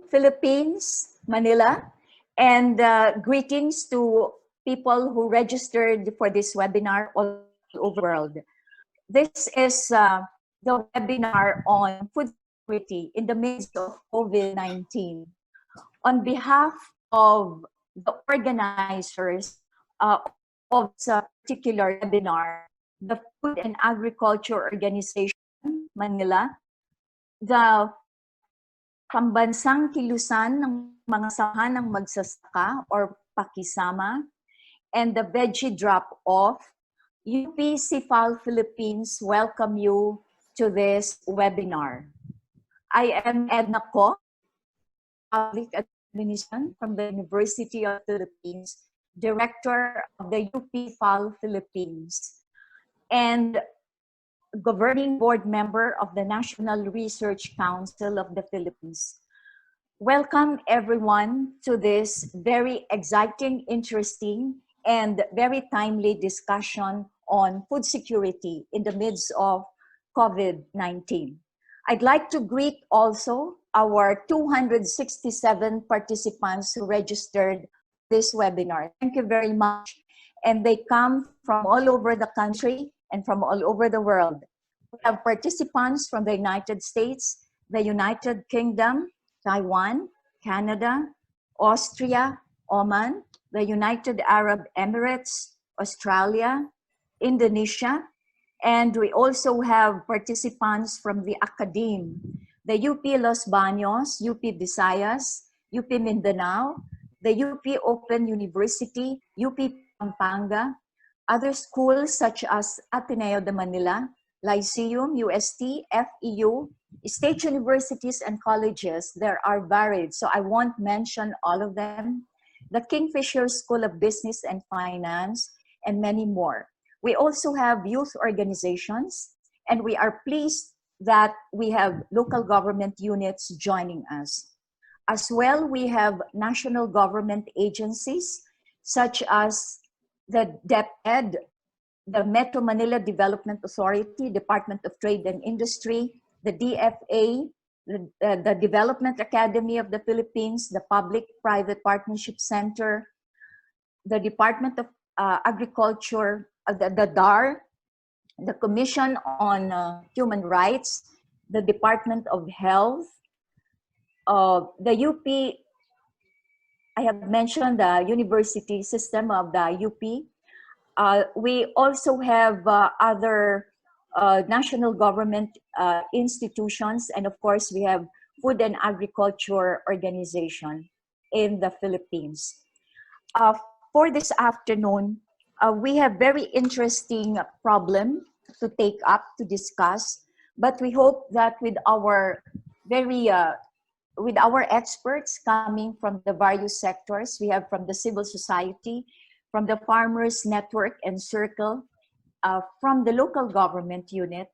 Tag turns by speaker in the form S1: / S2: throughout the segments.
S1: Philippines, Manila, and greetings to people who registered for this webinar all over the world. This is the webinar on food security in the midst of COVID-19. On behalf of the organizers of this particular webinar, the Food and Agriculture Organization, Manila, the Pambansang Kilusan ng mga samahan ng magsasaka or pakisama, and the Veggie Drop-Off, UP-CIFAL Philippines welcome you to this webinar. I am Edna Ko, Public Administration from the University of the Philippines, Director of the UP-CIFAL Philippines, and Governing Board Member of the National Research Council of the Philippines. Welcome everyone to this very exciting, interesting, and very timely discussion on food security in the midst of COVID-19. I'd like to greet also our 267 participants who registered this webinar. Thank you very much. And they come from all over the country and from all over the world. We have participants from the United States, the United Kingdom, Taiwan, Canada, Austria, Oman, the United Arab Emirates, Australia, Indonesia, and we also have participants from the academe, the UP Los Baños, UP Visayas, UP Mindanao, the UP Open University, UP Pampanga, other schools such as Ateneo de Manila, Lyceum, UST, FEU, state universities and colleges. There are varied, so I won't mention all of them. The Kingfisher School of Business and Finance, and many more. We also have youth organizations, and we are pleased that we have local government units joining us. As well, we have national government agencies, such as the DepEd, the Metro Manila Development Authority, Department of Trade and Industry, the DFA, the Development Academy of the Philippines, the Public-Private Partnership Center, the Department of Agriculture, the DAR, the Commission on Human Rights, the Department of Health, the UP, I have mentioned the university system of the UP. We also have other national government institutions, and of course we have Food and Agriculture Organization in the Philippines. For this afternoon, we have very interesting problem to take up, to discuss, but we hope that with our experts coming from the various sectors, we have from the civil society, from the Farmers Network and Circle, from the local government unit,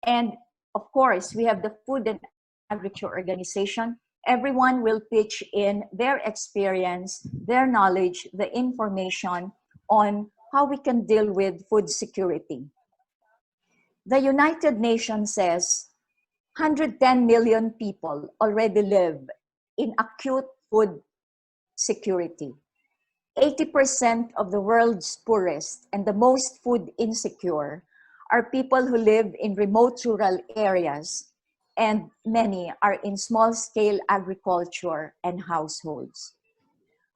S1: and of course, we have the Food and Agriculture Organization. Everyone will pitch in their experience, their knowledge, the information on how we can deal with food security. The United Nations says 110 million people already live in acute food security. 80% of the world's poorest and the most food insecure are people who live in remote rural areas, and many are in small-scale agriculture and households.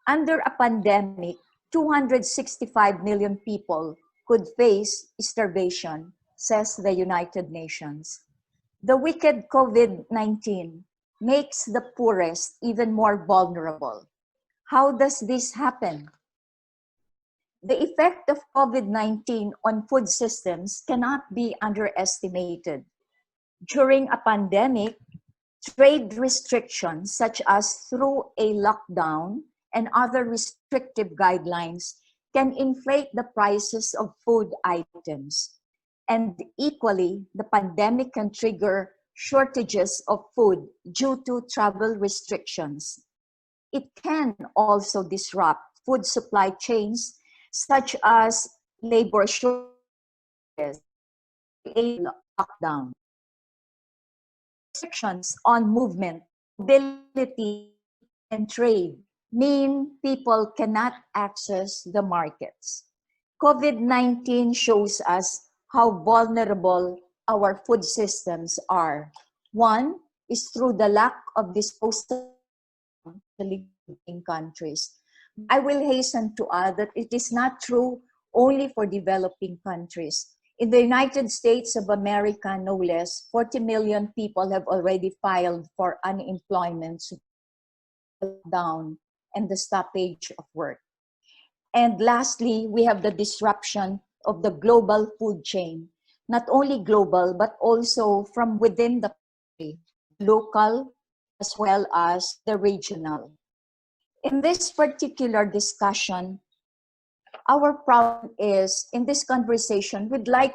S1: Under a pandemic, 265 million people could face starvation, says the United Nations. The wicked COVID-19 makes the poorest even more vulnerable. How does this happen? The effect of COVID-19 on food systems cannot be underestimated. During a pandemic, trade restrictions such as through a lockdown and other restrictive guidelines can inflate the prices of food items. And equally, the pandemic can trigger shortages of food due to travel restrictions. It can also disrupt food supply chains such as labor shortages, a lockdown. Restrictions on movement mobility and trade mean people cannot access the markets. COVID-19 shows us how vulnerable our food systems are. One is through the lack of disposable in countries. I will hasten to add that it is not true only for developing countries. In the United States of America, no less, 40 million people have already filed for unemployment, down, and the stoppage of work. And lastly, we have the disruption of the global food chain, not only global, but also from within the country, local as well as the regional. In this particular discussion, our problem is, in this conversation, we'd like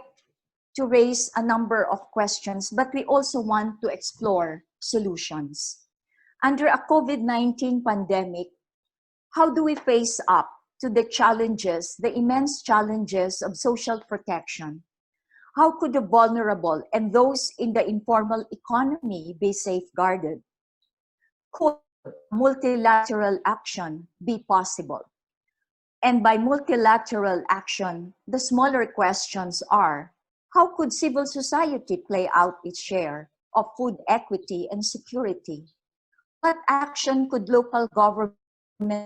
S1: to raise a number of questions, but we also want to explore solutions. Under a COVID-19 pandemic, how do we face up to the challenges, the immense challenges of social protection? How could the vulnerable and those in the informal economy be safeguarded? Could multilateral action be possible? And by multilateral action, the smaller questions are, how could civil society play out its share of food equity and security? What action could local government?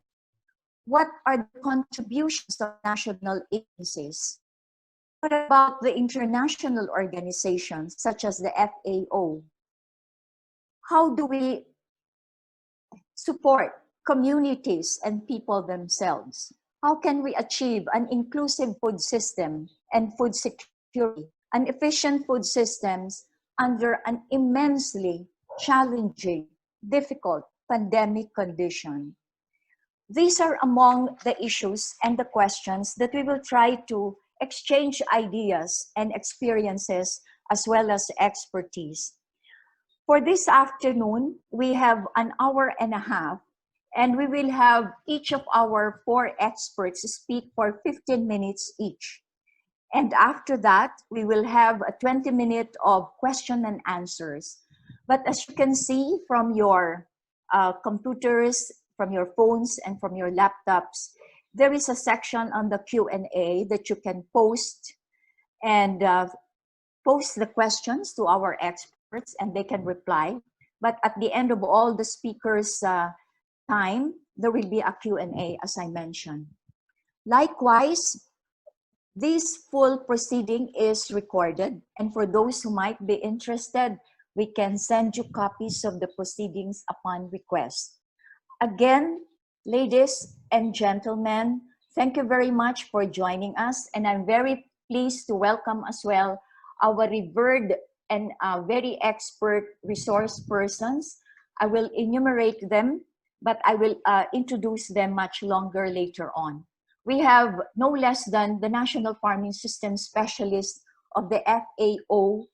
S1: What are the contributions of national agencies? What about the international organizations such as the FAO? How do we support communities and people themselves? How can we achieve an inclusive food system and food security, an efficient food systems under an immensely challenging, difficult pandemic condition? These are among the issues and the questions that we will try to exchange ideas and experiences as well as expertise. For this afternoon, we have an hour and a half, and we will have each of our 4 experts speak for 15 minutes each. And after that, we will have a 20-minute of question and answers. But as you can see from your computers, from your phones, and from your laptops, there is a section on the Q&A that you can post and post the questions to our experts and they can reply. But at the end of all the speakers' time, there will be a Q&A, as I mentioned. Likewise, this full proceeding is recorded, and for those who might be interested, we can send you copies of the proceedings upon request. Again, ladies and gentlemen, thank you very much for joining us, and I'm very pleased to welcome as well our revered and very expert resource persons. I will enumerate them, but I will introduce them much longer later on. We have no less than the National Farming System Specialist of the FAO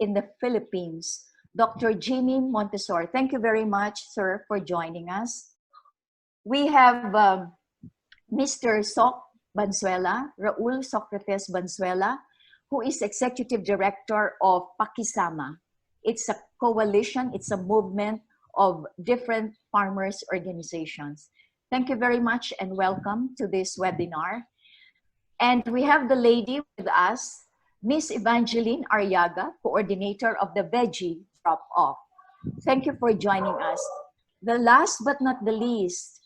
S1: in the Philippines, Dr. Jimmy Montessori. Thank you very much, sir, for joining us. We have Mr. Soc Banzuela, Raul Socrates Banzuela, who is Executive Director of Pakisama. It's a coalition, it's a movement of different farmers' organizations. Thank you very much and welcome to this webinar. And we have the lady with us, Miss Evangeline Arriaga, Coordinator of the Veggie Drop-Off. Thank you for joining us. The last but not the least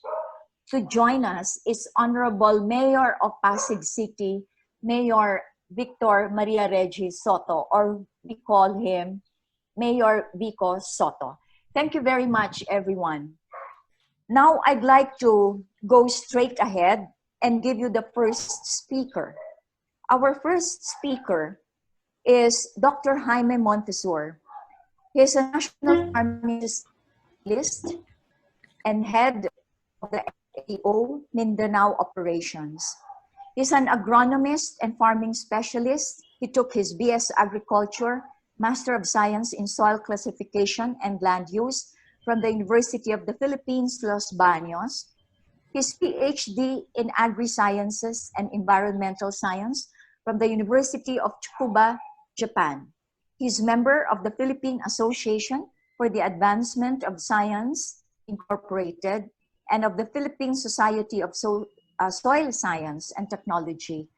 S1: to join us is Honorable Mayor of Pasig City, Mayor Victor Maria Regis Soto, or we call him Mayor Vico Soto. Thank you very much, everyone. Now I'd like to go straight ahead and give you the first speaker. Our first speaker is Dr. Jaime Montessori. He is a national farming specialist and head of the FAO Mindanao operations. He's an agronomist and farming specialist. He took his BS Agriculture, Master of Science in Soil Classification and Land Use from the University of the Philippines, Los Baños. His PhD in Agri-Sciences and Environmental Science from the University of Tsukuba, Japan. He's member of the Philippine Association for the Advancement of Science, Incorporated, and of the Philippine Society of Soil Science and Technology.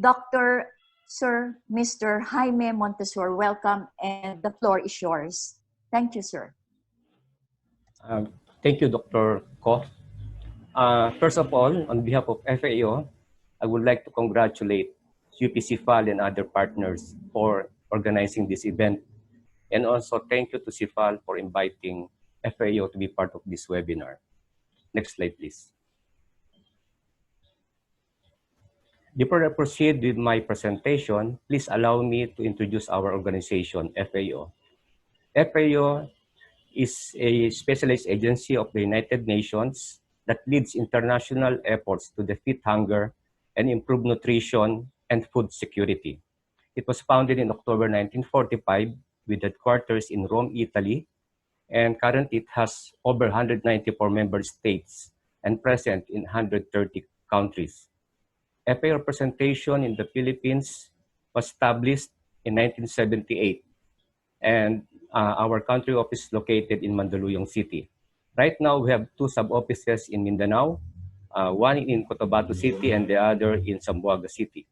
S1: Dr. Sir Mr. Jaime Montessori, welcome, and the floor is yours. Thank you, sir.
S2: Thank you, Dr. Ko. First of all, on behalf of FAO, I would like to congratulate UP-CIFAL and other partners for organizing this event. And also thank you to CIFAL for inviting FAO to be part of this webinar. Next slide, please. Before I proceed with my presentation, please allow me to introduce our organization, FAO. FAO is a specialized agency of the United Nations that leads international efforts to defeat hunger and improve nutrition and food security. It was founded in October 1945 with headquarters in Rome, Italy, and currently it has over 194 member states and present in 130 countries. FAO representation in the Philippines was established in 1978, and our country office is located in Mandaluyong City. Right now, we have 2 sub-offices in Mindanao, one in Cotabato City and the other in Zamboanga City.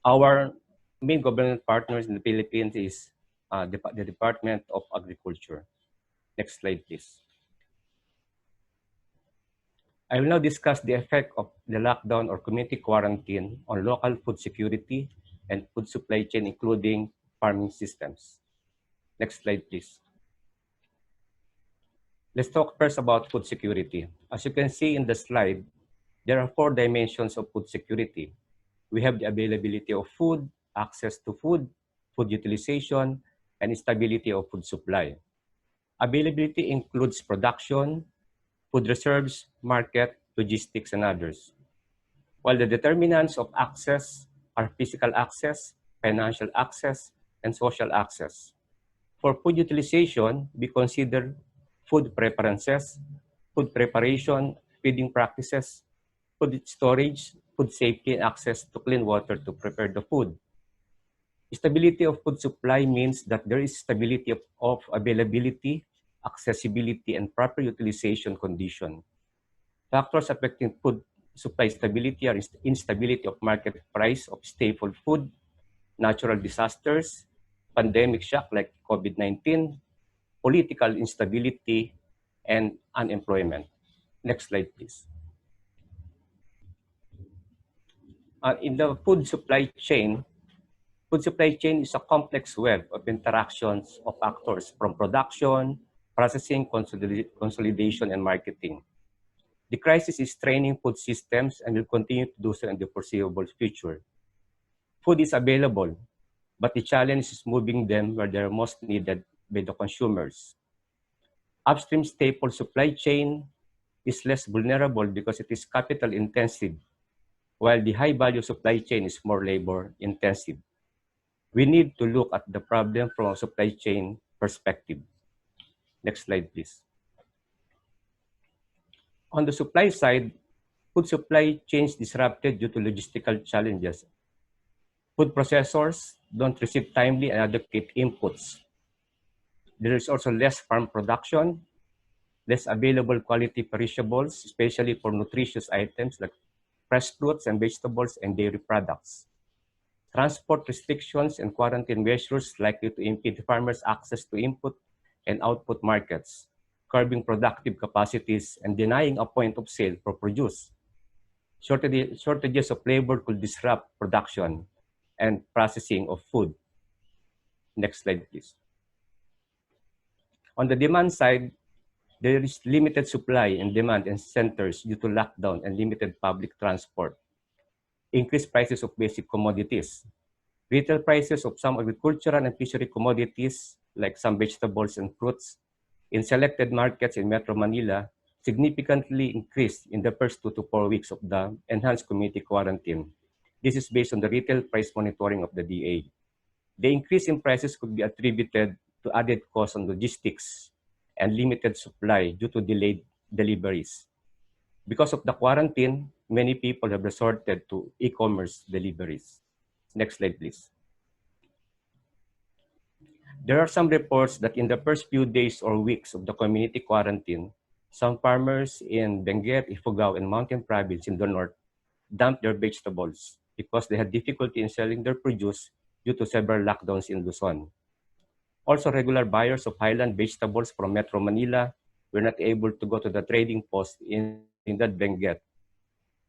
S2: Our main government partners in the Philippines is the Department of Agriculture. Next slide, please. I will now discuss the effect of the lockdown or community quarantine on local food security and food supply chain, including farming systems. Next slide, please. Let's talk first about food security. As you can see in the slide, there are 4 dimensions of food security. We have the availability of food, access to food, food utilization, and stability of food supply. Availability includes production, food reserves, market, logistics, and others. While the determinants of access are physical access, financial access, and social access. For food utilization, we consider food preferences, food preparation, feeding practices, food storage, food safety, and access to clean water to prepare the food. Stability of food supply means that there is stability of availability, accessibility, and proper utilization condition. Factors affecting food supply stability are instability of market price of staple food, natural disasters, pandemic shock like COVID-19, political instability, and unemployment. Next slide, please. In the food supply chain is a complex web of interactions of actors from production, processing, consolidation, and marketing. The crisis is straining food systems and will continue to do so in the foreseeable future. Food is available, but the challenge is moving them where they are most needed by the consumers. Upstream staple supply chain is less vulnerable because it is capital intensive, while the high-value supply chain is more labor-intensive. We need to look at the problem from a supply chain perspective. Next slide, please. On the supply side, food supply chains disrupted due to logistical challenges. Food processors don't receive timely and adequate inputs. There is also less farm production, less available quality perishables, especially for nutritious items like fresh fruits and vegetables and dairy products. Transport restrictions and quarantine measures likely to impede farmers' access to input and output markets, curbing productive capacities and denying a point of sale for produce. Shortages of labor could disrupt production and processing of food. Next slide, please. On the demand side, there is limited supply and demand in centers due to lockdown and limited public transport. Increased prices of basic commodities. Retail prices of some agricultural and fishery commodities, like some vegetables and fruits, in selected markets in Metro Manila significantly increased in the first 2 to 4 weeks of the enhanced community quarantine. This is based on the retail price monitoring of the DA. The increase in prices could be attributed to added costs on logistics and limited supply due to delayed deliveries. Because of the quarantine, many people have resorted to e-commerce deliveries. Next slide, please. There are some reports that in the first few days or weeks of the community quarantine, some farmers in Benguet, Ifugao, and Mountain Province in the north dumped their vegetables because they had difficulty in selling their produce due to several lockdowns in Luzon. Also, regular buyers of highland vegetables from Metro Manila were not able to go to the trading post in that Benguet.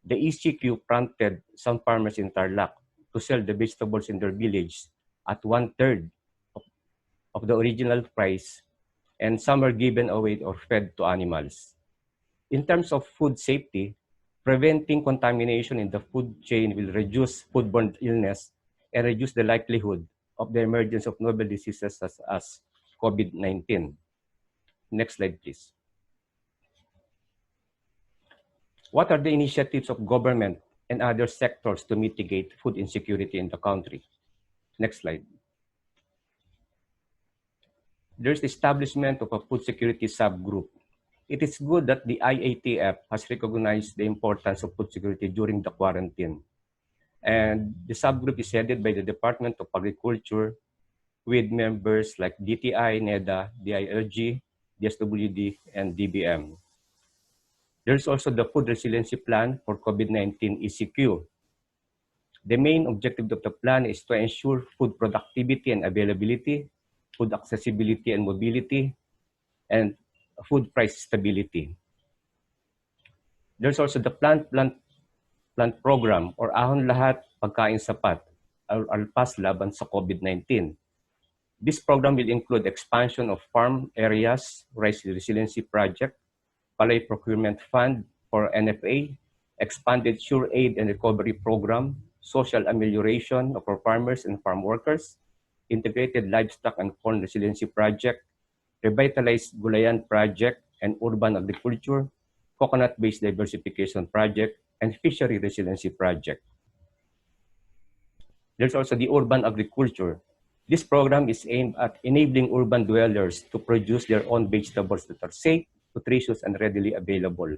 S2: The ECQ prompted some farmers in Tarlac to sell the vegetables in their village at one-third of the original price, and some are given away or fed to animals. In terms of food safety, preventing contamination in the food chain will reduce foodborne illness and reduce the likelihood of the emergence of novel diseases such as COVID-19. Next slide, please. What are the initiatives of government and other sectors to mitigate food insecurity in the country? Next slide. There's the establishment of a food security subgroup. It is good that the IATF has recognized the importance of food security during the quarantine. And the subgroup is headed by the Department of Agriculture with members like DTI, NEDA, DILG, DSWD, and DBM. There's also the Food Resiliency Plan for COVID-19 ECQ. The main objective of the plan is to ensure food productivity and availability, food accessibility and mobility, and food price stability. There's also the plant program or Ahon Lahat Pagkain Sapat or Alpas Laban sa COVID-19. This program will include expansion of farm areas, rice resiliency project, palay procurement fund for NFA, expanded sure aid and recovery program, social amelioration of our farmers and farm workers, integrated livestock and corn resiliency project, revitalized Gulayan project and urban agriculture, coconut-based diversification project, and fishery resiliency project. There's also the urban agriculture. This program is aimed at enabling urban dwellers to produce their own vegetables that are safe, nutritious, and readily available.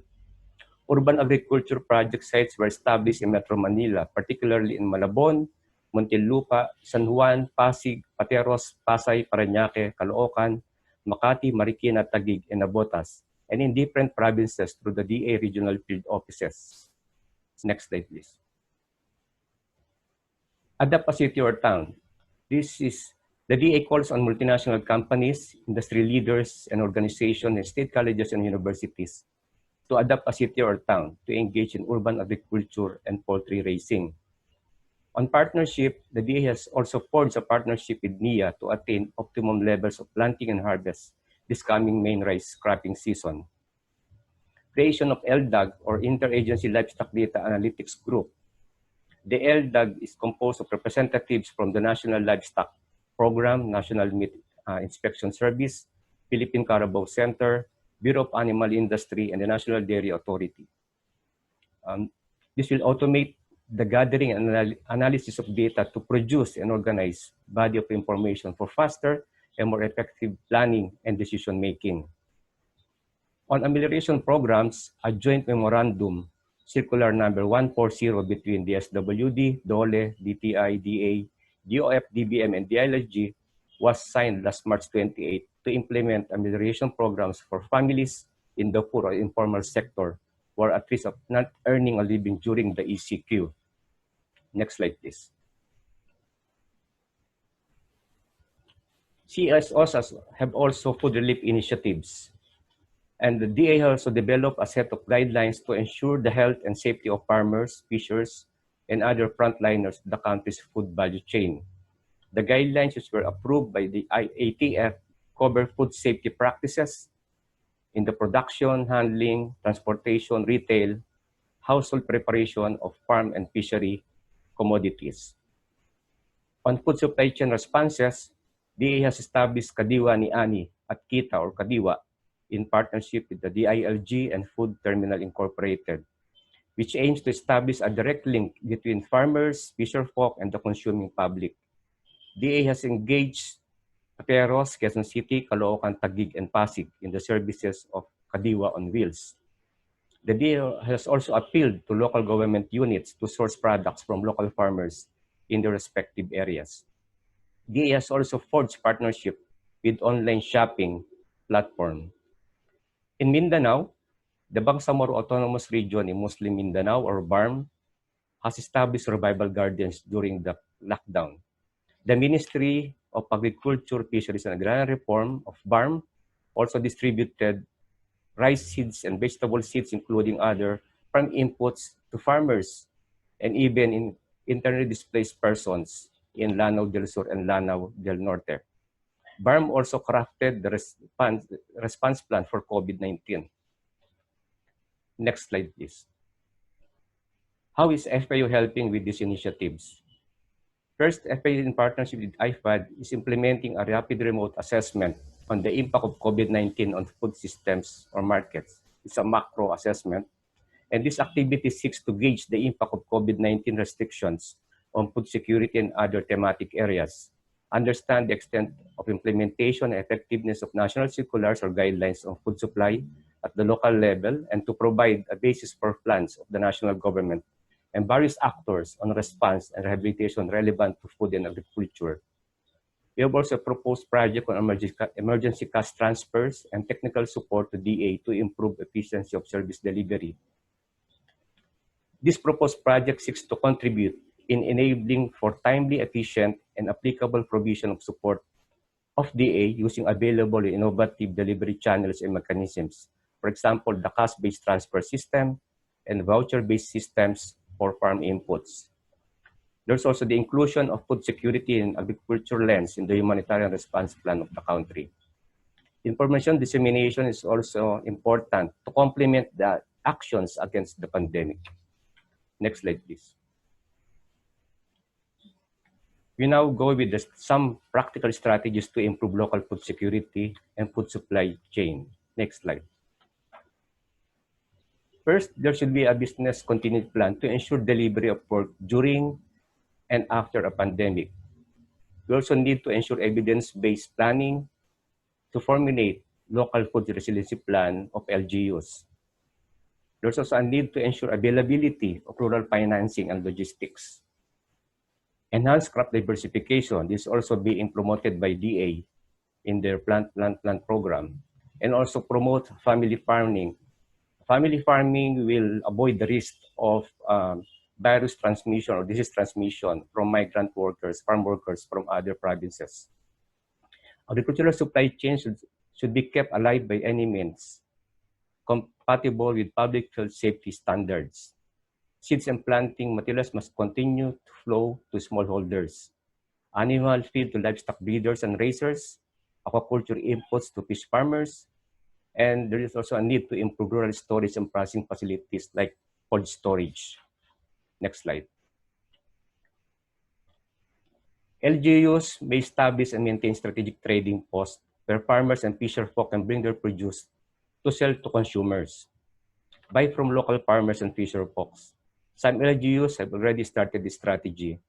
S2: Urban agriculture project sites were established in Metro Manila, particularly in Malabon, Muntinlupa, San Juan, Pasig, Pateros, Pasay, Parañaque, Caloocan, Makati, Marikina, Taguig, and Navotas, and in different provinces through the DA regional field offices. Next slide, please. Adapt a city or town. This is the DA calls on multinational companies, industry leaders, and organizations, and state colleges and universities to adopt a city or town to engage in urban agriculture and poultry raising. On partnership, the DA has also forged a partnership with NIA to attain optimum levels of planting and harvest this coming main rice cropping season. Creation of LDAG or Interagency Livestock Data Analytics Group. The LDAG is composed of representatives from the National Livestock Program, National Meat Inspection Service, Philippine Carabao Center, Bureau of Animal Industry, and the National Dairy Authority. This will automate the gathering and analysis of data to produce and organize body of information for faster and more effective planning and decision making. On amelioration programs, a joint memorandum, circular number 140 between the SWD, DOLE, DTI, DA, DOF, DBM, and DILG was signed last March 28 to implement amelioration programs for families in the poor or informal sector who are at risk of not earning a living during the ECQ. Next slide, please. CSOs have also food relief initiatives. And the DA also developed a set of guidelines to ensure the health and safety of farmers, fishers, and other frontliners of the country's food value chain. The guidelines which were approved by the IATF cover food safety practices in the production, handling, transportation, retail, household preparation of farm and fishery commodities. On food supply chain responses, DA has established Kadiwa ni Ani at Kita or Kadiwa in partnership with the DILG and Food Terminal Incorporated, which aims to establish a direct link between farmers, fisherfolk, and the consuming public. DA has engaged Pateros, Quezon City, Caloocan, Taguig, and Pasig in the services of Kadiwa on Wheels. The DA has also appealed to local government units to source products from local farmers in their respective areas. DA has also forged partnership with online shopping platform. In Mindanao, the Bangsamoro Autonomous Region in Muslim Mindanao, or BARM, has established survival gardens during the lockdown. The Ministry of Agriculture, Fisheries and Agrarian Reform of BARM also distributed rice seeds and vegetable seeds, including other farm inputs, to farmers and even in internally displaced persons in Lanao del Sur and Lanao del Norte. BARM also crafted the response plan for COVID-19. Next slide, please. How is FPU helping with these initiatives? First, FPU in partnership with IFAD is implementing a rapid remote assessment on the impact of COVID-19 on food systems or markets. It's a macro assessment, and this activity seeks to gauge the impact of COVID-19 restrictions on food security and other thematic areas, understand the extent of implementation and effectiveness of national circulars or guidelines on food supply at the local level, and to provide a basis for plans of the national government and various actors on response and rehabilitation relevant to food and agriculture. We have also proposed project on emergency cash transfers and technical support to DA to improve efficiency of service delivery. This proposed project seeks to contribute in enabling for timely, efficient, and applicable provision of support of DA using available and innovative delivery channels and mechanisms. For example, the cash-based transfer system and voucher-based systems for farm inputs. There's also the inclusion of food security and agriculture lens in the humanitarian response plan of the country. Information dissemination is also important to complement the actions against the pandemic. Next slide, please. We now go with some practical strategies to improve local food security and food supply chain. Next slide. First, there should be a business continuity plan to ensure delivery of work during and after a pandemic. We also need to ensure evidence-based planning to formulate local food resiliency plan of LGUs. There's also a need to ensure availability of rural financing and logistics. Enhanced crop diversification is also being promoted by DA in their plant program, and also promote family farming. Family farming will avoid the risk of virus transmission or disease transmission from migrant workers, farm workers from other provinces. Agricultural supply chain should be kept alive by any means, compatible with public health safety standards. Seeds and planting materials must continue to flow to smallholders. Animal feed to livestock breeders and raisers, aquaculture inputs to fish farmers, and there is also a need to improve rural storage and processing facilities like cold storage. Next slide. LGUs may establish and maintain strategic trading posts where farmers and fisherfolk can bring their produce to sell to consumers. Buy from local farmers and fisherfolks. Some LGUs have already started this strategy.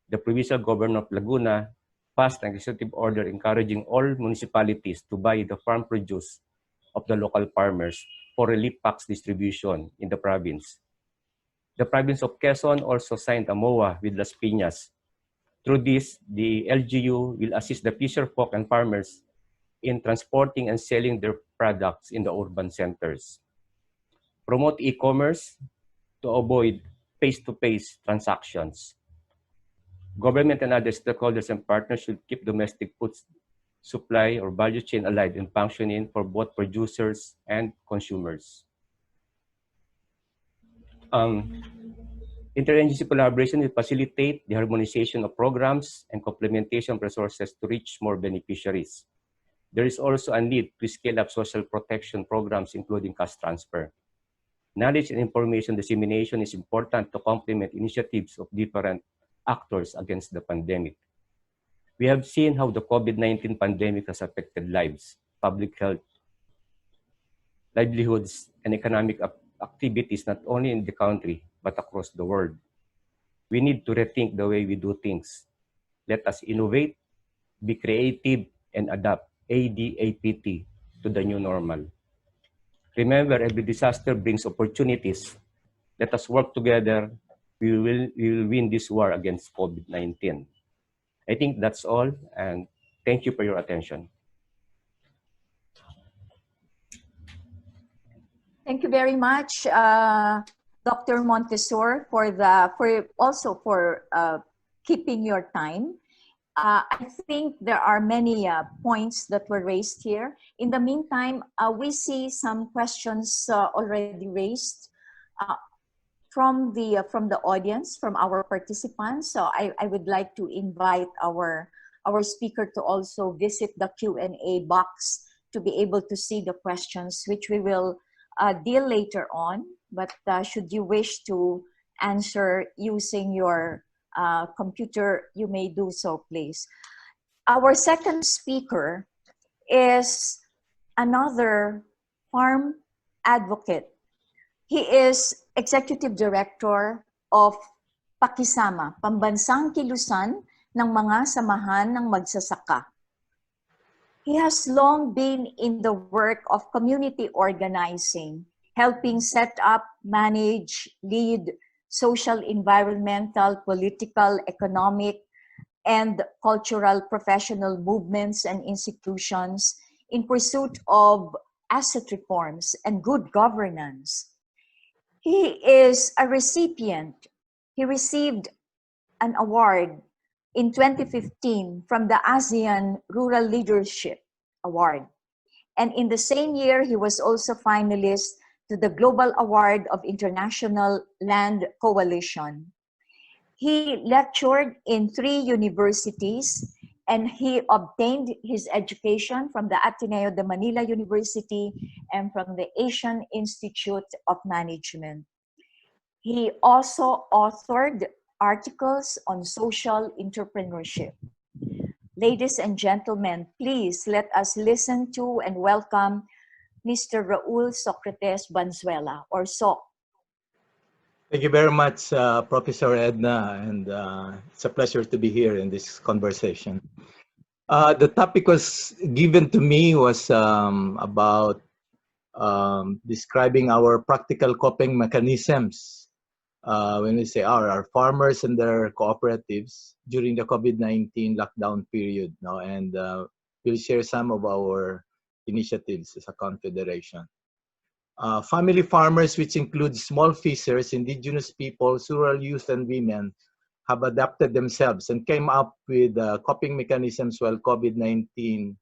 S2: The provincial governor of Laguna passed an executive order encouraging all municipalities to buy the farm produce of the local farmers for relief packs distribution in the province. The province of Quezon also signed a MOA with Las Piñas. Through this, the LGU will assist the fisherfolk and farmers in transporting and selling their products in the urban centers. Promote e-commerce to avoid face-to-face transactions. Government and other stakeholders and partners should keep domestic food supply or value chain alive and functioning for both producers and consumers. Interagency collaboration will facilitate the harmonization of programs and complementation of resources to reach more beneficiaries. There is also a need to scale up social protection programs, including cash transfer. Knowledge and information dissemination is important to complement initiatives of different actors against the pandemic. We have seen how the COVID-19 pandemic has affected lives, public health, livelihoods, and economic activities not only in the country, but across the world. We need to rethink the way we do things. Let us innovate, be creative, and adapt ADAPT to the new normal. Remember, every disaster brings opportunities. Let us work together. We will win this war against COVID-19. I think that's all, and thank you for your attention.
S1: Thank you very much, Dr. Montessori, for keeping your time. I think there are many points that were raised here. In the meantime, we see some questions already raised uh, from the audience, from our participants. So I would like to invite our speaker to also visit the Q&A box to be able to see the questions, which we will deal later on. But should you wish to answer using your computer, you may do so, please. Our second speaker is another farm advocate. He is Executive Director of Pakisama, Pambansang Kilusan ng mga samahan ng magsasaka. He has long been in the work of community organizing, helping set up, manage, lead social, environmental, political, economic, and cultural professional movements and institutions in pursuit of asset reforms and good governance. He is a recipient. He received an award in 2015 from the ASEAN Rural Leadership Award. And in the same year, he was also finalist to the Global Award of International Land Coalition. He lectured in 3 universities, and he obtained his education from the Ateneo de Manila University and from the Asian Institute of Management. He also authored articles on social entrepreneurship. Ladies and gentlemen, please let us listen to and welcome Mr. Raul Socrates Banzuela, or Soc.
S3: Thank you very much, Professor Edna, and it's a pleasure to be here in this conversation. The topic was given to me was about describing our practical coping mechanisms when we say our farmers and their cooperatives during the COVID-19 lockdown period, and we'll share some of our initiatives as a confederation. Family farmers, which include small fishers, indigenous peoples, rural youth, and women, have adapted themselves and came up with coping mechanisms while COVID-19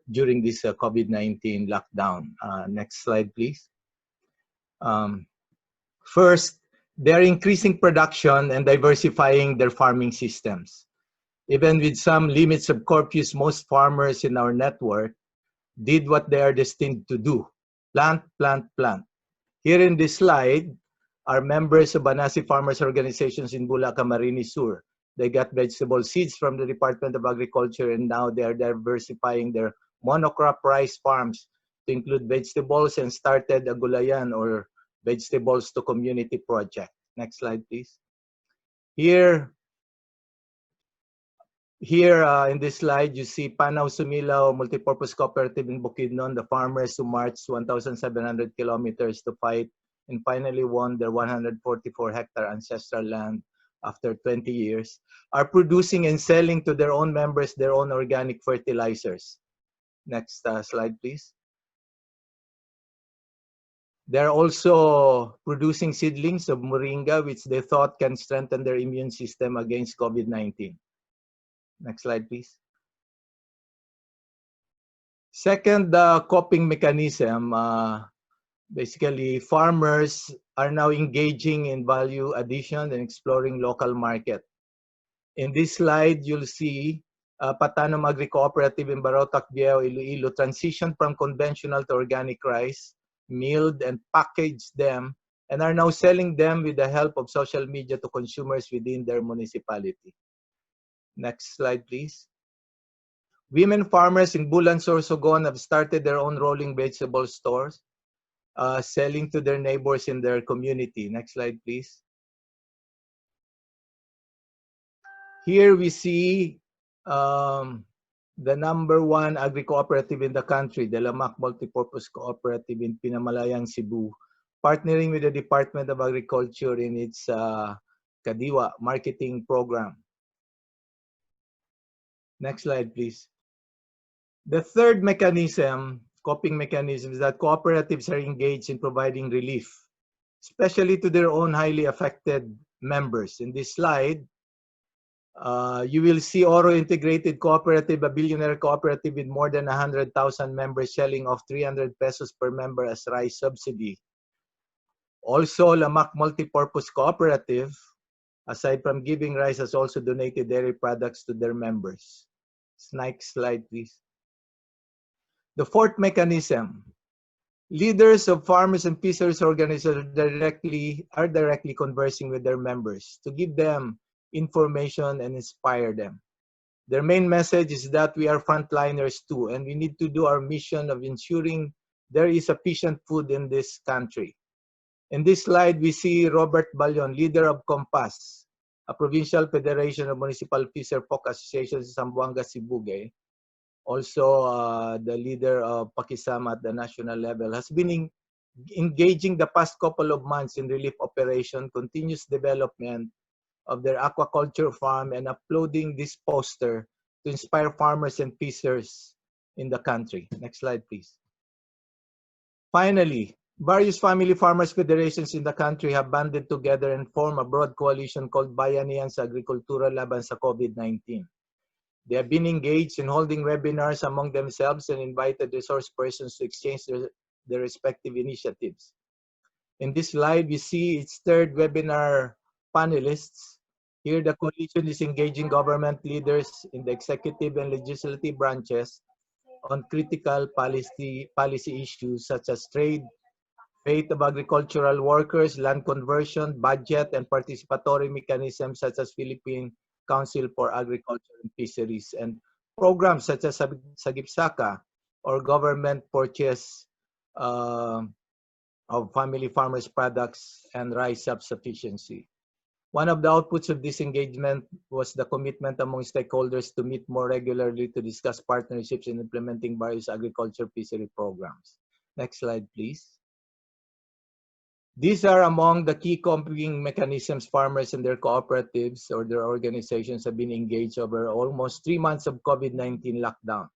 S3: during this COVID-19 lockdown. Next slide, please. First, they're increasing production and diversifying their farming systems. Even with some limits of corpus, most farmers in our network did what they are destined to do: plant, plant, plant. Here in this slide are members of Banasi Farmers Organizations in Bulacan, Camarines Sur. They got vegetable seeds from the Department of Agriculture, and now they are diversifying their monocrop rice farms to include vegetables, and started a gulayan, or vegetables to community project. Next slide, please. Here in this slide, you see Panaw Sumilaw Multipurpose Cooperative in Bukidnon, the farmers who marched 1,700 kilometers to fight and finally won their 144-hectare ancestral land after 20 years, are producing and selling to their own members their own organic fertilizers. Next slide, please. They're also producing seedlings of moringa, which they thought can strengthen their immune system against COVID-19. Next slide, please. Second, the coping mechanism. Basically, farmers are now engaging in value addition and exploring local market. In this slide, you'll see Patanum Agri-Cooperative in Barotac, Viejo, Iloilo transitioned from conventional to organic rice, milled and packaged them, and are now selling them with the help of social media to consumers within their municipality. Next slide, please. Women farmers in Bulan, Sorsogon have started their own rolling vegetable stores, selling to their neighbors in their community. Next slide, please. Here we see the #1 agri-cooperative in the country, the Lamak Multipurpose Cooperative in Pinamalayang, Cebu, partnering with the Department of Agriculture in its Kadiwa marketing program. Next slide, please. The third mechanism coping mechanisms that cooperatives are engaged in providing relief, especially to their own highly affected members. In this slide, you will see Oro Integrated Cooperative, a billionaire cooperative with more than 100,000 members, shelling off 300 pesos per member as rice subsidy. Also, Lamak Multipurpose Cooperative, aside from giving rice, has also donated dairy products to their members. Next slide, please. The fourth mechanism, leaders of farmers and fisheries organizations are directly conversing with their members to give them information and inspire them. Their main message is that we are frontliners too, and we need to do our mission of ensuring there is sufficient food in this country. In this slide, we see Robert Balyon, leader of COMPAS, a provincial federation of municipal fisher folk associations in Zamboanga, Sibugay. Also, the leader of Pakisama at the national level has been engaging the past couple of months in relief operation, continuous development of their aquaculture farm, and uploading this poster to inspire farmers and fishers in the country. Next slide, please. Finally, various family farmers federations in the country have banded together and formed a broad coalition called Bayanihan sa Agrikultura Laban sa COVID-19. They have been engaged in holding webinars among themselves and invited resource persons to exchange their respective initiatives. In this slide, we see its third webinar panelists. Here, the coalition is engaging government leaders in the executive and legislative branches on critical policy issues such as trade, fate of agricultural workers, land conversion, budget, and participatory mechanisms such as Philippine Council for Agriculture and Fisheries, and programs such as Sagipsaka, or government purchase of family farmers' products and rice self-sufficiency. One of the outputs of this engagement was the commitment among stakeholders to meet more regularly to discuss partnerships in implementing various agriculture fishery programs. Next slide, please. These are among the key coping mechanisms farmers and their cooperatives or their organizations have been engaged over almost 3 months of COVID-19 lockdown.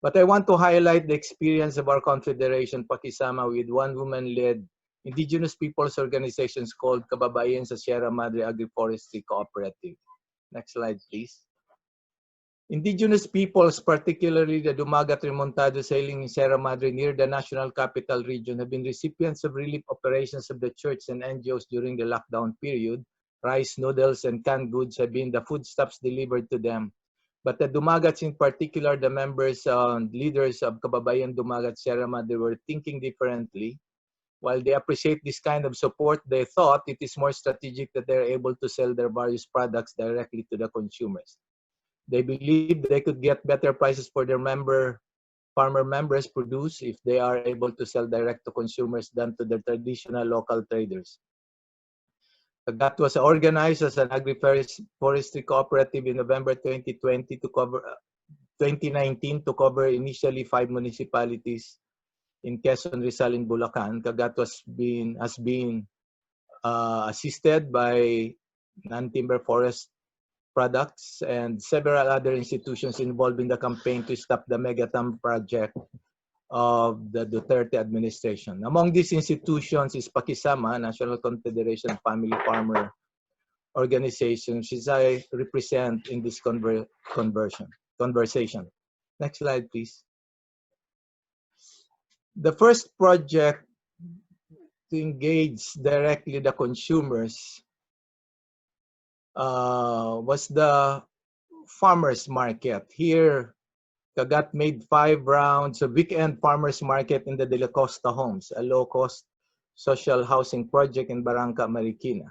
S3: But I want to highlight the experience of our confederation, Pakisama, with one woman-led indigenous peoples organizations called Kababayan sa Sierra Madre Agroforestry Cooperative. Next slide, please. Indigenous peoples, particularly the Dumagat Remontados sailing in Sierra Madre near the National Capital Region, have been recipients of relief operations of the church and NGOs during the lockdown period. Rice, noodles, and canned goods have been the foodstuffs delivered to them. But the Dumagats, in particular, the members and leaders of Kababayan Dumagat Sierra Madre, were thinking differently. While they appreciate this kind of support, they thought it is more strategic that they're able to sell their various products directly to the consumers. They believe they could get better prices for their farmer members' produce if they are able to sell direct to consumers than to the traditional local traders. That was organized as an agri-forestry cooperative in November 2019 to cover initially 5 municipalities in Quezon, Rizal, and Bulacan. Kagat has been assisted by non-timber forest products and several other institutions involved in the campaign to stop the Megatham project of the Duterte administration. Among these institutions is Pakisama, National Confederation of Family Farmer Organizations, which I represent in this conversation. Next slide, please. The first project to engage directly the consumers was the farmers market. Here, Kagat made 5 rounds of weekend farmers market in the De La Costa Homes, a low-cost social housing project in Barangka, Marikina.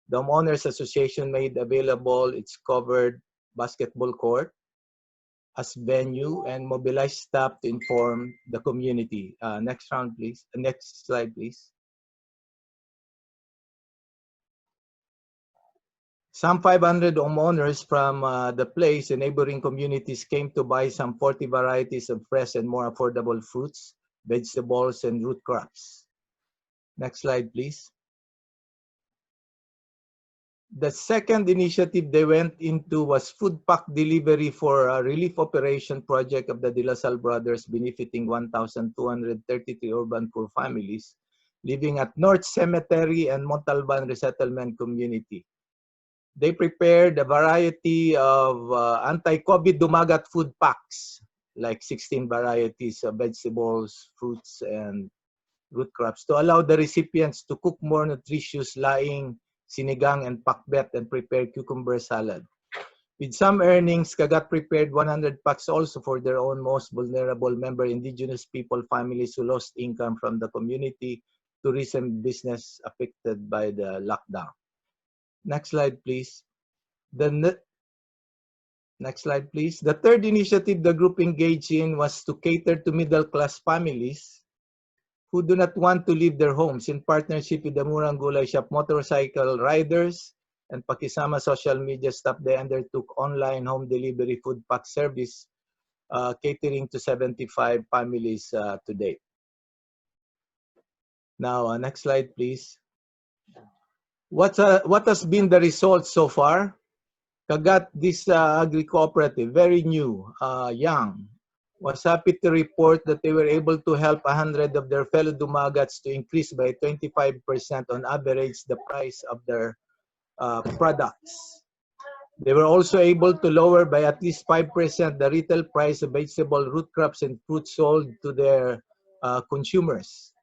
S3: The Homeowners Association made available its covered basketball court as venue and mobilized staff to inform the community. Next round, please. Next slide, please. Some 500 homeowners from the place and neighboring communities came to buy some 40 varieties of fresh and more affordable fruits, vegetables, and root crops. Next slide, please. The second initiative they went into was food pack delivery for a relief operation project of the De La Salle brothers, benefiting 1,233 urban poor families living at North Cemetery and Montalban Resettlement Community. They prepared a variety of anti-COVID dumagat food packs, like 16 varieties of vegetables, fruits, and root crops, to allow the recipients to cook more nutritious laing, sinigang, and pakbet, and prepare cucumber salad. With some earnings, Kagat prepared 100 packs also for their own most vulnerable member, indigenous people, families who lost income from the community, tourism business affected by the lockdown. Next slide, please. Next slide, please. The third initiative the group engaged in was to cater to middle-class families who do not want to leave their homes, in partnership with the Murang Gulay Shop motorcycle riders and Pakisama social media staff. They undertook online home delivery food pack service, catering to 75 families to date. Now, next slide, please. What has been the result so far? Kagat, this agri-cooperative, very new, young, was happy to report that they were able to help 100 of their fellow dumagats to increase by 25% on average the price of their products. They were also able to lower by at least 5% the retail price of vegetable, root crops, and fruit sold to their consumers.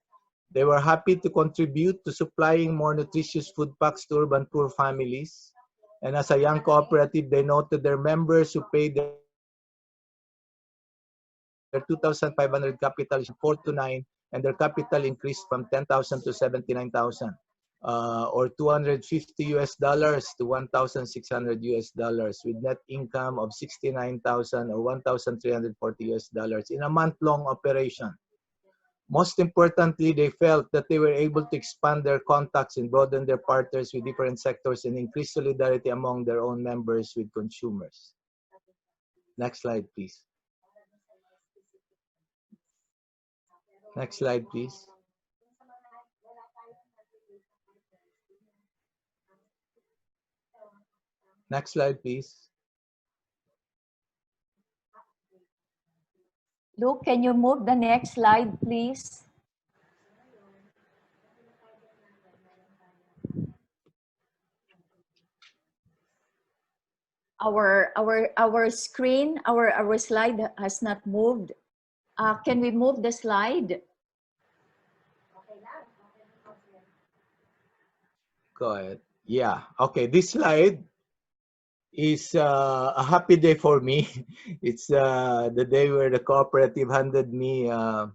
S3: They were happy to contribute to supplying more nutritious food packs to urban poor families. And as a young cooperative, they noted their members who paid their 2,500 capital 4 to 9, and their capital increased from 10,000 to 79,000, or $250 to 1,600 dollars, with net income of 69,000 or 1,340 dollars in a month-long operation. Most importantly, they felt that they were able to expand their contacts and broaden their partners with different sectors and increase solidarity among their own members with consumers. Next slide, please. Next slide, please. Next slide, please.
S1: Luke, can you move the next slide, please? Our screen, our slide has not moved. Can we move the slide?
S3: Go ahead. Yeah. Okay. This slide is a happy day for me. It's the day where the cooperative handed me $80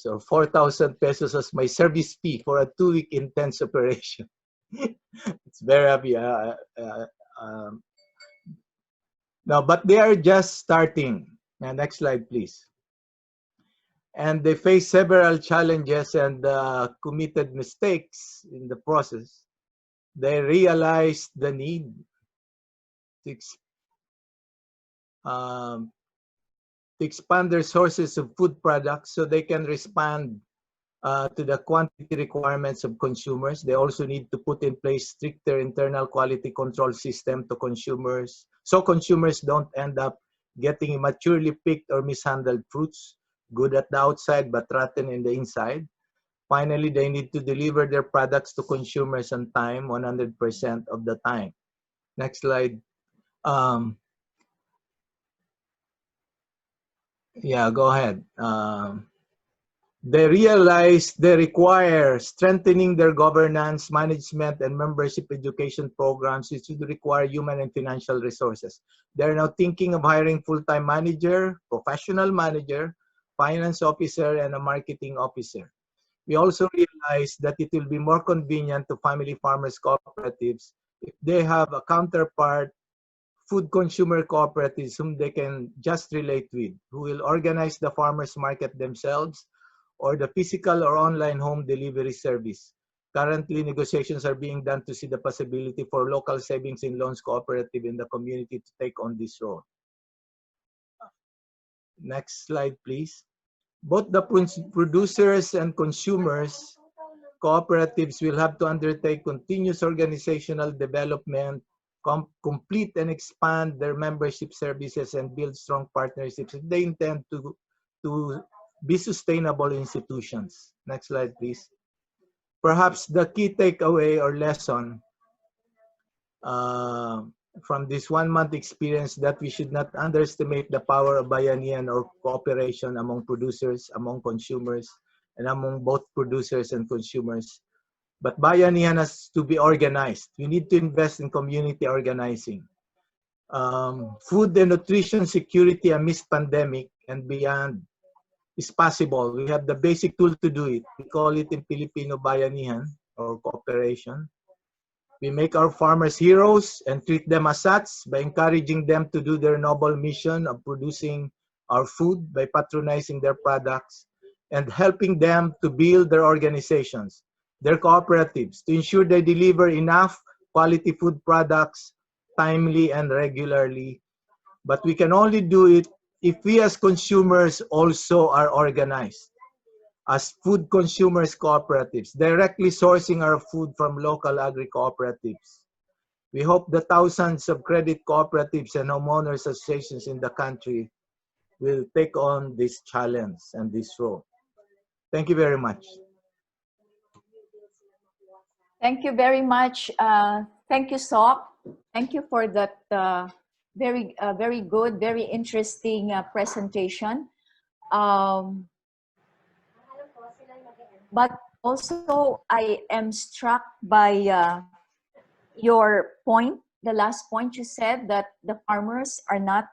S3: or 4,000 pesos as my service fee for a 2-week intense operation. It's very happy. No, but they are just starting. Next slide, please. And they face several challenges and committed mistakes in the process. They realized the need to expand their sources of food products so they can respond to the quantity requirements of consumers. They also need to put in place stricter internal quality control system to consumers, so consumers don't end up getting immaturely picked or mishandled fruits, good at the outside but rotten in the inside. Finally, they need to deliver their products to consumers on time, 100% of the time. Next slide. Yeah, go ahead. They realize they require strengthening their governance, management, and membership education programs, which would require human and financial resources. They're now thinking of hiring full-time manager, professional manager, finance officer, and a marketing officer. We also realize that it will be more convenient to family farmers cooperatives if they have a counterpart food consumer cooperatives whom they can just relate with, who will organize the farmers market themselves or the physical or online home delivery service. Currently, negotiations are being done to see the possibility for local savings and loans cooperative in the community to take on this role. Next slide, please. Both the producers and consumers cooperatives will have to undertake continuous organizational development, complete and expand their membership services, and build strong partnerships if they intend to be sustainable institutions. Next slide, please. Perhaps the key takeaway or lesson from this 1 month experience that we should not underestimate the power of bayanihan or cooperation among producers, among consumers, and among both producers and consumers. But bayanihan has to be organized. We need to invest in community organizing. Food and nutrition security amidst pandemic and beyond is possible. We have the basic tool to do it. We call it in Filipino bayanihan or cooperation. We make our farmers heroes and treat them as such by encouraging them to do their noble mission of producing our food by patronizing their products and helping them to build their organizations, their cooperatives, to ensure they deliver enough quality food products timely and regularly. But we can only do it if we as consumers also are organized as food consumers cooperatives, directly sourcing our food from local agri-cooperatives. We hope the thousands of credit cooperatives and homeowners associations in the country will take on this challenge and this role. Thank you very much.
S1: Thank you very much. Thank you, Sok. Thank you for that very good, very interesting presentation. But also, I am struck by your point, the last point you said, that the farmers are not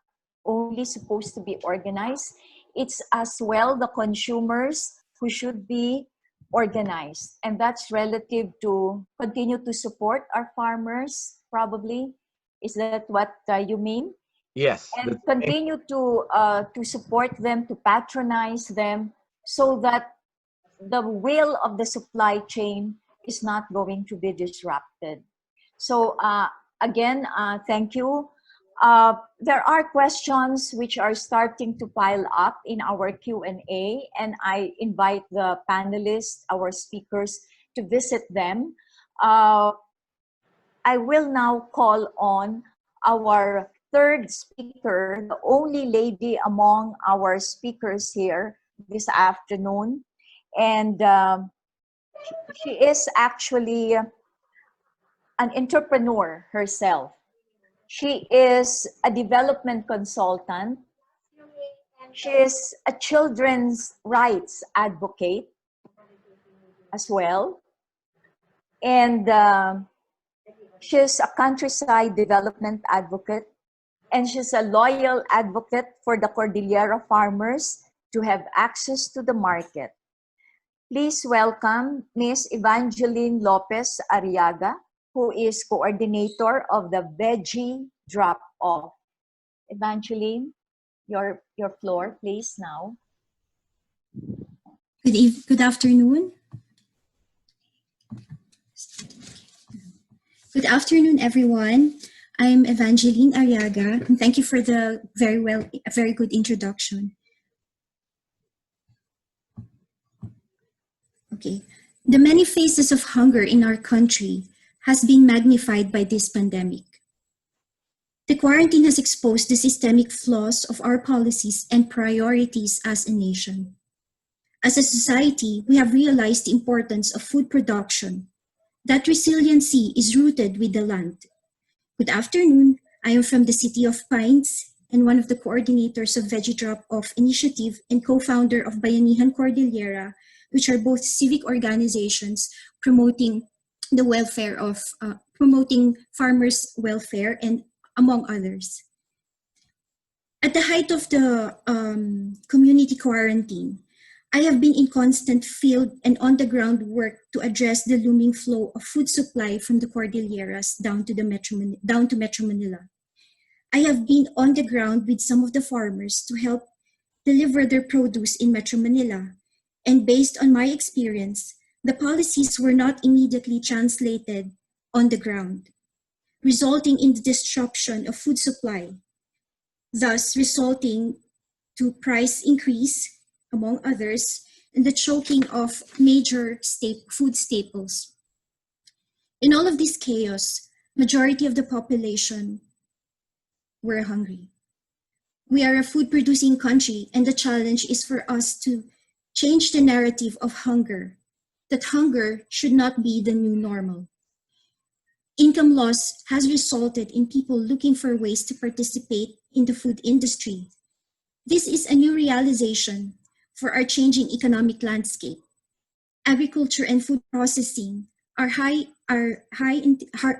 S1: only supposed to be organized, it's as well the consumers who should be organized. And that's relative to continue to support our farmers, probably. Is that what you mean?
S3: Yes.
S1: And continue to support them, to patronize them, so that the will of the supply chain is not going to be disrupted. So again, thank you. There are questions which are starting to pile up in our Q&A, and I invite the panelists, our speakers, to visit them. I will now call on our third speaker, the only lady among our speakers here this afternoon. And she is actually an entrepreneur herself. She is a development consultant. She is a children's rights advocate as well. And she's a countryside development advocate. And she's a loyal advocate for the Cordillera farmers to have access to the market. Please welcome Ms. Evangeline Lopez Arriaga, who is coordinator of the Veggie Drop-Off. Evangeline, your floor, please, now.
S4: Good afternoon. Good afternoon, everyone. I'm Evangeline Arriaga, and thank you for the very good introduction. Okay, the many faces of hunger in our country has been magnified by this pandemic. The quarantine has exposed the systemic flaws of our policies and priorities as a nation. As a society, we have realized the importance of food production. That resiliency is rooted with the land. Good afternoon. I am from the City of Pines and one of the coordinators of Veggie Drop-Off Initiative and co-founder of Bayanihan Cordillera, which are both civic organizations promoting the welfare of, promoting farmers' welfare and among others. At the height of the community quarantine, I have been in constant field and on-the-ground work to address the looming flow of food supply from the Cordilleras down to Metro Manila. I have been on the ground with some of the farmers to help deliver their produce in Metro Manila. And based on my experience, the policies were not immediately translated on the ground, resulting in the disruption of food supply, thus resulting to price increase, among others, and the choking of major food staples. In all of this chaos, majority of the population were hungry. We are a food-producing country, and the challenge is for us to change the narrative of hunger, that hunger should not be the new normal. Income loss has resulted in people looking for ways to participate in the food industry. This is a new realization for our changing economic landscape. Agriculture and food processing are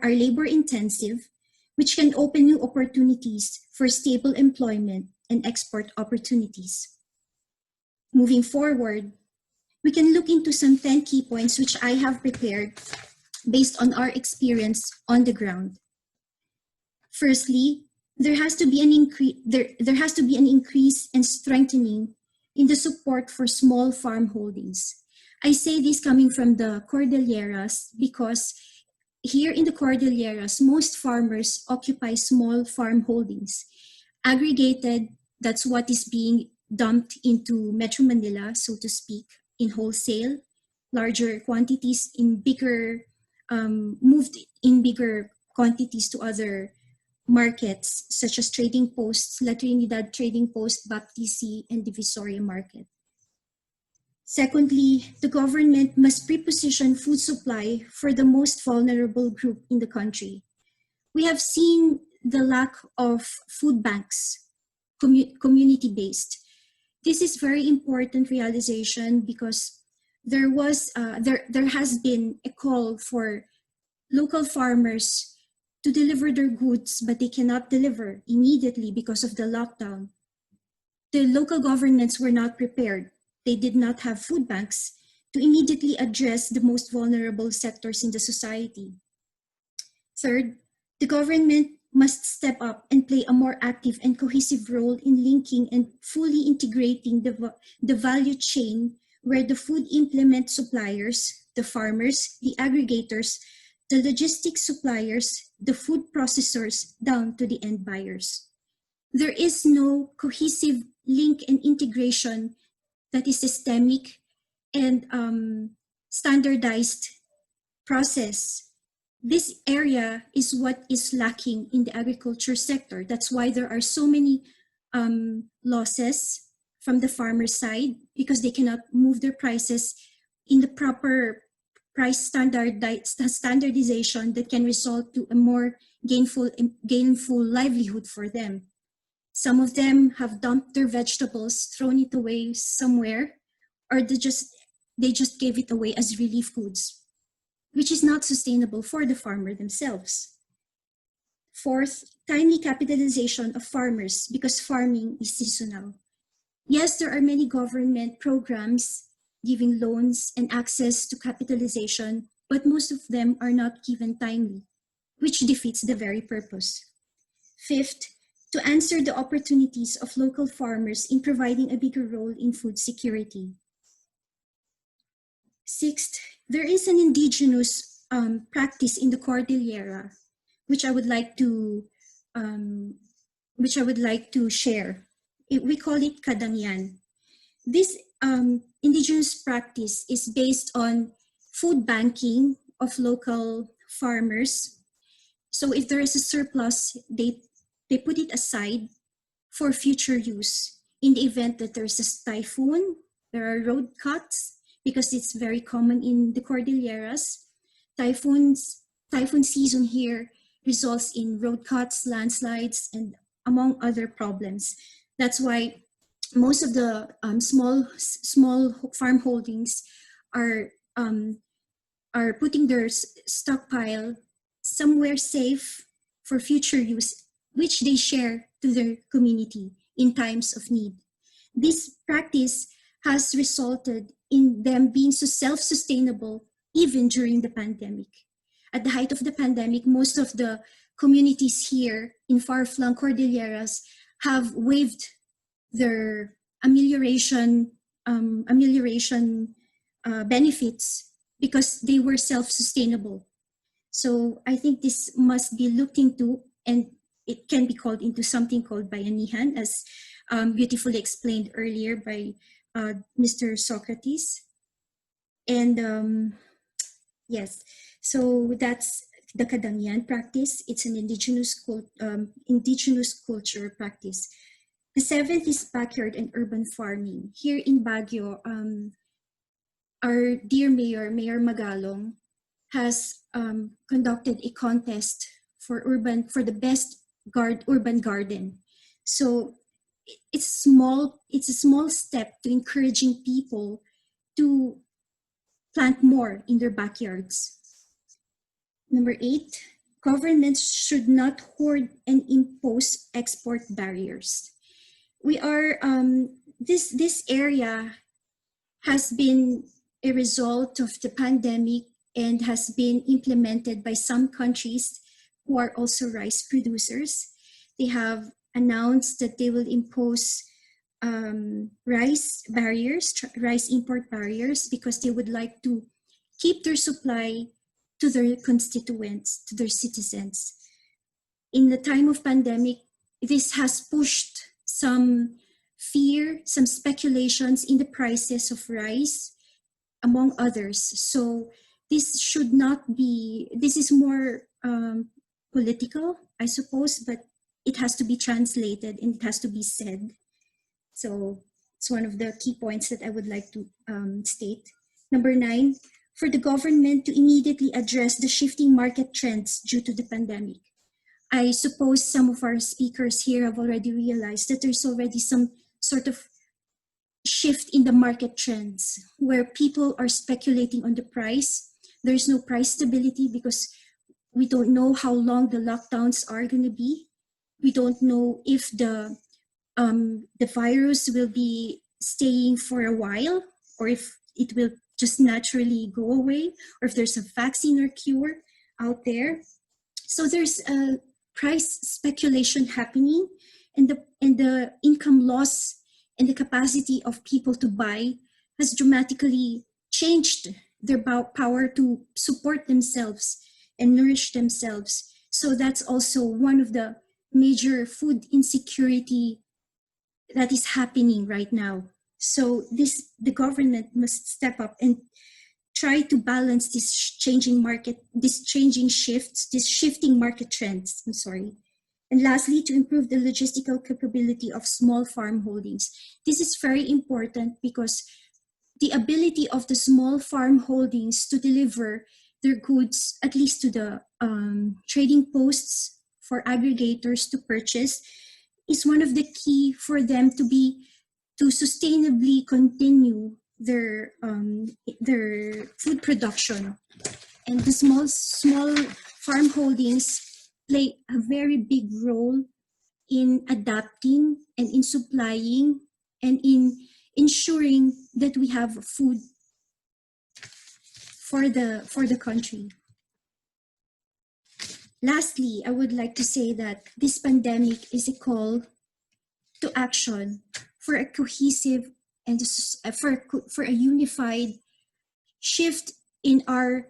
S4: labor intensive, which can open new opportunities for stable employment and export opportunities. Moving forward, we can look into some 10 key points which I have prepared based on our experience on the ground. Firstly, there has to be an increase and strengthening in the support for small farm holdings. I say this coming from the Cordilleras because here in the Cordilleras, most farmers occupy small farm holdings. Aggregated, that's what is being dumped into Metro Manila, so to speak, in wholesale, larger quantities in bigger, moved in bigger quantities to other markets, such as trading posts, La Trinidad Trading Post, Baptisi, and Divisoria Market. Secondly, the government must pre-position food supply for the most vulnerable group in the country. We have seen the lack of food banks, community-based. This is very important realization because there has been a call for local farmers to deliver their goods, but they cannot deliver immediately because of the lockdown. The local governments were not prepared. They did not have food banks to immediately address the most vulnerable sectors in the society. Third, the government must step up and play a more active and cohesive role in linking and fully integrating the value chain where the food implement suppliers, the farmers, the aggregators, the logistics suppliers, the food processors, down to the end buyers. There is no cohesive link and integration that is systemic and standardized process. This area is what is lacking in the agriculture sector. That's why there are so many losses from the farmer side because they cannot move their prices in the proper price standardization that can result to a more gainful livelihood for them. Some of them have dumped their vegetables, thrown it away somewhere, or they just gave it away as relief goods, which is not sustainable for the farmer themselves. Fourth, timely capitalization of farmers because farming is seasonal. Yes, there are many government programs giving loans and access to capitalization, but most of them are not given timely, which defeats the very purpose. Fifth, to answer the opportunities of local farmers in providing a bigger role in food security. Sixth, there is an indigenous practice in the Cordillera, which I would like to share. We call it kadangyan. This indigenous practice is based on food banking of local farmers. So if there is a surplus, they put it aside for future use. In the event that there's a typhoon, there are road cuts, because it's very common in the Cordilleras. Typhoon season here results in road cuts, landslides, and among other problems. That's why most of the small farm holdings are putting their stockpile somewhere safe for future use, which they share to their community in times of need. This practice has resulted in them being so self-sustainable even during the pandemic. At the height of the pandemic, most of the communities here in far-flung Cordilleras have waived their amelioration benefits because they were self-sustainable. So I think this must be looked into, and it can be called into something called bayanihan, as beautifully explained earlier by Mr. Socrates. And yes, so that's the Kadangyan practice. It's an indigenous culture practice. The seventh is backyard and urban farming. Here in Baguio, our dear mayor, Mayor Magalong, has conducted a contest for the best urban garden. So it's small. It's a small step to encouraging people to plant more in their backyards. Number 8, governments should not hoard and impose export barriers. We are this area has been a result of the pandemic and has been implemented by some countries who are also rice producers. They have announced that they will impose rice import barriers, because they would like to keep their supply to their constituents, to their citizens. In the time of pandemic, this has pushed some fear, some speculations in the prices of rice, among others. So this should not be, this is more political, I suppose, but it has to be translated and it has to be said. So it's one of the key points that I would like to state. Number 9, for the government to immediately address the shifting market trends due to the pandemic. I suppose some of our speakers here have already realized that there's already some sort of shift in the market trends where people are speculating on the price. There's no price stability because we don't know how long the lockdowns are going to be. We don't know if the virus will be staying for a while, or if it will just naturally go away, or if there's a vaccine or cure out there. So there's a price speculation happening, and the income loss and the capacity of people to buy has dramatically changed their power to support themselves and nourish themselves. So that's also one of the major food insecurity that is happening right now. So the government must step up and try to balance this changing shifting market trends. I'm sorry. And lastly, to improve the logistical capability of small farm holdings. This is very important because the ability of the small farm holdings to deliver their goods, at least to the trading posts for aggregators to purchase, is one of the key for them to sustainably continue their food production. And the small farm holdings play a very big role in adapting and in supplying and in ensuring that we have food for the country. Lastly, I would like to say that this pandemic is a call to action for a cohesive and for a unified shift in our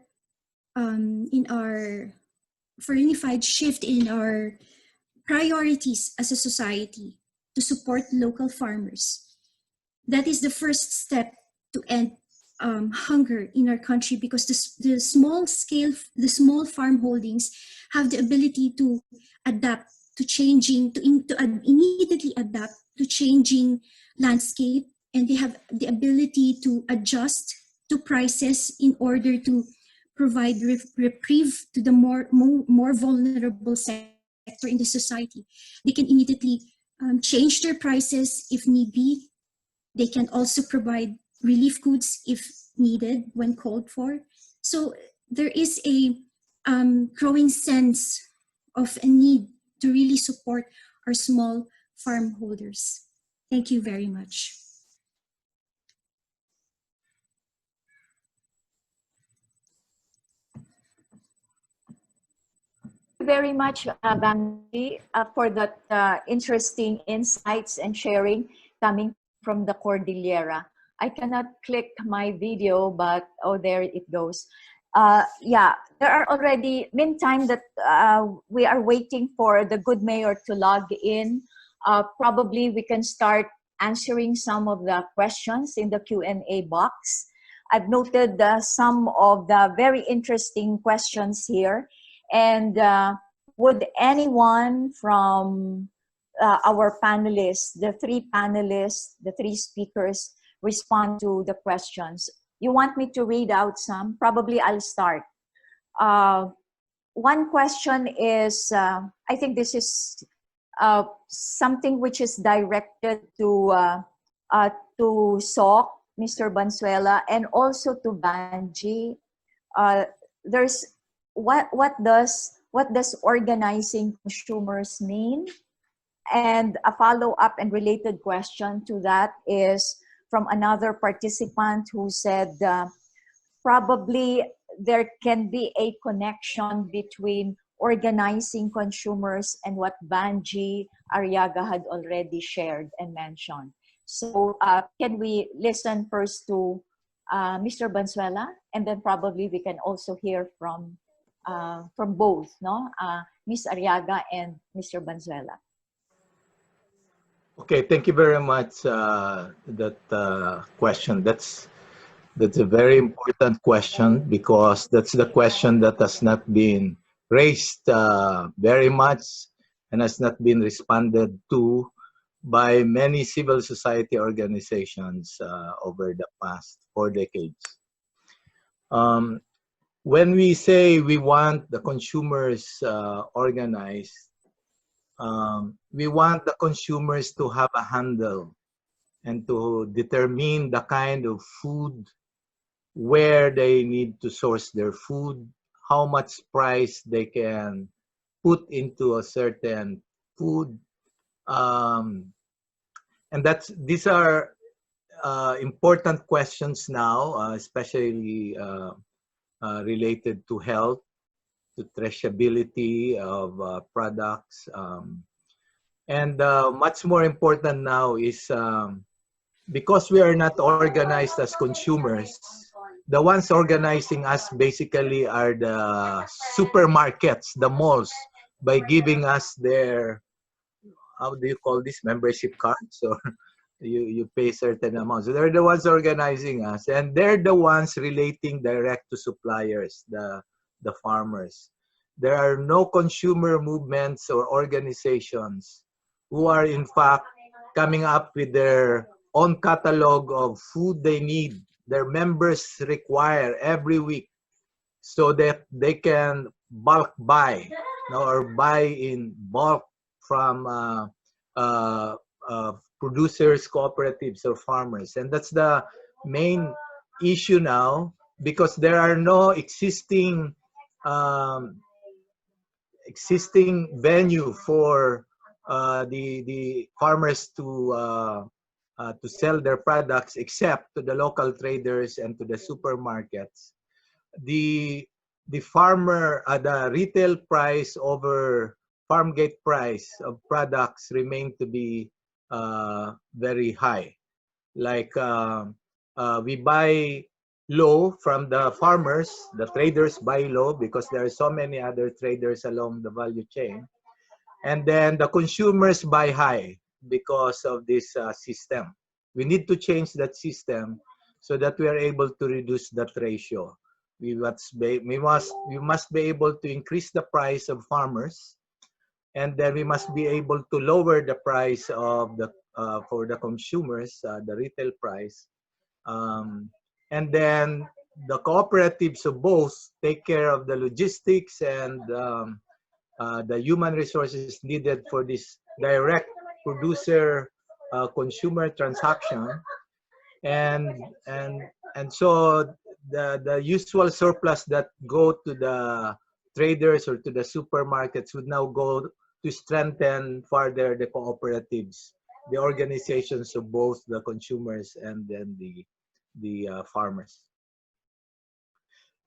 S4: priorities as a society to support local farmers. That is the first step to end hunger in our country, because the small farm holdings have the ability to adapt to immediately adapt to changing landscape, and they have the ability to adjust to prices in order to provide reprieve to the more vulnerable sector in the society. They can immediately change their prices if need be. They can also provide relief goods if needed when called for. So there is a growing sense of a need to really support our small farm holders. Thank you very much.
S1: Very much, Bambi, for that interesting insights and sharing coming from the Cordillera. I cannot click my video, but oh, there it goes. Yeah, there are already, meantime that we are waiting for the good mayor to log in, probably we can start answering some of the questions in the Q&A box. I've noted some of the very interesting questions here. And would anyone from our panelists, the three speakers, respond to the questions? You want me to read out some? Probably I'll start. One question is, I think this is something which is directed to SOC, Mr. Banzuela, and also to Banji. There's what does organizing consumers mean? And a follow-up and related question to that is from another participant who said probably there can be a connection between organizing consumers and what Banji Arriaga had already shared and mentioned. So can we listen first to Mr. Banzuela, and then probably we can also hear from both, no? Ms. Arriaga and Mr. Banzuela.
S3: Okay, thank you very much. That question. That's a very important question, because that's the question that has not been raised very much and has not been responded to by many civil society organizations over the past 4 decades. When we say we want the consumers organized, we want the consumers to have a handle and to determine the kind of food, where they need to source their food, how much price they can put into a certain food. And these are important questions now, especially related to health, to traceability of products. And much more important now is because we are not organized as consumers, the ones organizing us basically are the supermarkets, the malls, by giving us their, how do you call this, membership cards? Or you pay certain amounts. So they're the ones organizing us, and they're the ones relating direct to suppliers, the farmers. There are no consumer movements or organizations who are in fact coming up with their own catalog of food they need, their members require every week, so that they can bulk buy, or buy in bulk from producers, cooperatives, or farmers. And that's the main issue now, because there are no existing venue for the farmers to sell their products, except to the local traders and to the supermarkets. The retail price over farm gate price of products remain to be very high. Like we buy low from the farmers, the traders buy low because there are so many other traders along the value chain. And then the consumers buy high because of this system. We need to change that system so that we are able to reduce that ratio. We must be able to increase the price of farmers, and then we must be able to lower the price of the for the consumers, the retail price, and then the cooperatives of both take care of the logistics and the human resources needed for this direct producer consumer transaction, and so the usual surplus that go to the traders or to the supermarkets would now go to strengthen further the cooperatives, the organizations of both the consumers and then the farmers.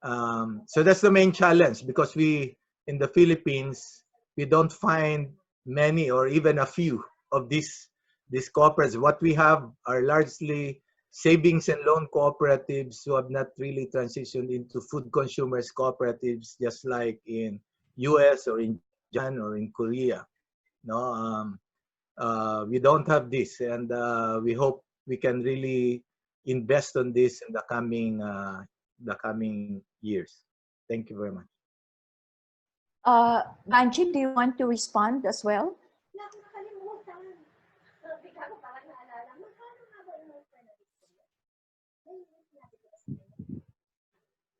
S3: So that's the main challenge, because we in the Philippines, we don't find many or even a few of these cooperatives. What we have are largely savings and loan cooperatives who have not really transitioned into food consumers cooperatives, just like in US or in Japan or in Korea. No, We don't have this, and we hope we can really invest on this in the coming years. Thank you very much.
S1: Banji, do you want to respond as well?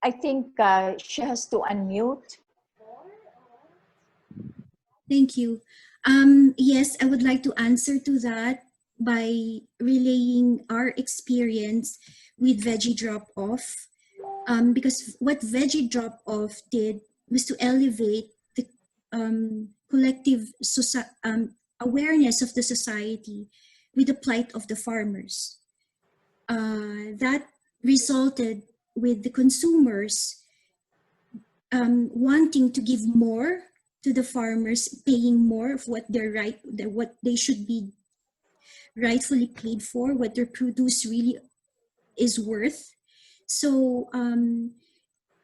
S1: I think she has to unmute.
S4: Thank you. Yes, I would like to answer to that by relaying our experience with Veggie Drop-Off. Because what Veggie Drop-Off did was to elevate the collective awareness of the society with the plight of the farmers. That resulted with the consumers wanting to give more to the farmers, paying more of what what they should be rightfully paid for, what their produce really is worth. So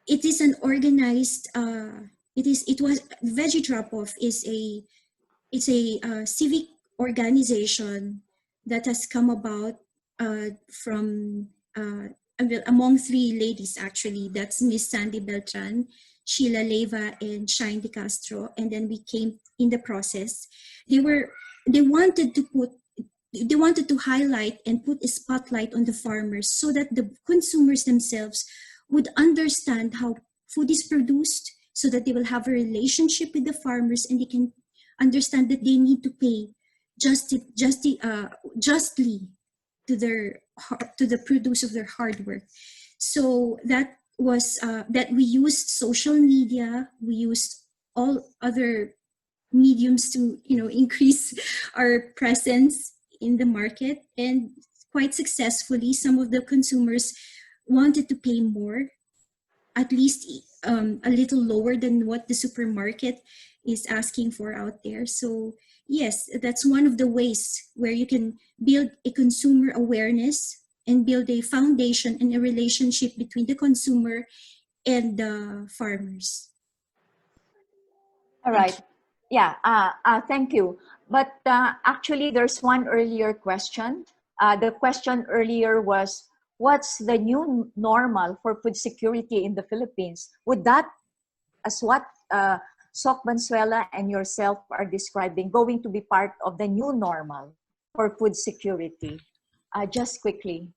S4: it is an organized. Veggie Drop-Off is a civic organization that has come about from among three ladies, actually. That's Miss Sandy Beltran, Sheila Leva, and Shine De Castro. And then we came in the process. They wanted to highlight and put a spotlight on the farmers so that the consumers themselves would understand how food is produced, so that they will have a relationship with the farmers and they can understand that they need to pay justly to the produce of their hard work. So that was that we used social media, we used all other mediums to increase our presence in the market, and quite successfully some of the consumers wanted to pay more, at least a little lower than what the supermarket is asking for out there. So yes, that's one of the ways where you can build a consumer awareness and build a foundation and a relationship between the consumer and the farmers.
S1: All right. Yeah, thank you. But actually, there's one earlier question. The question earlier was, what's the new normal for food security in the Philippines? Would that, as what Soc Bansuela and yourself are describing, going to be part of the new normal for food security? Just quickly.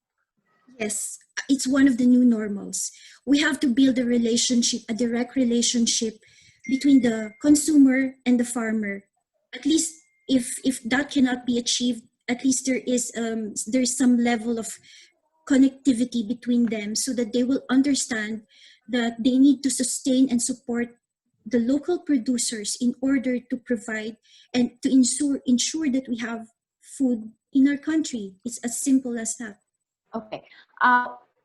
S4: Yes, it's one of the new normals. We have to build a relationship, a direct relationship between the consumer and the farmer. At least if that cannot be achieved, at least there's some level of connectivity between them, so that they will understand that they need to sustain and support the local producers in order to provide and to ensure that we have food in our country. It's as simple as that.
S1: Okay.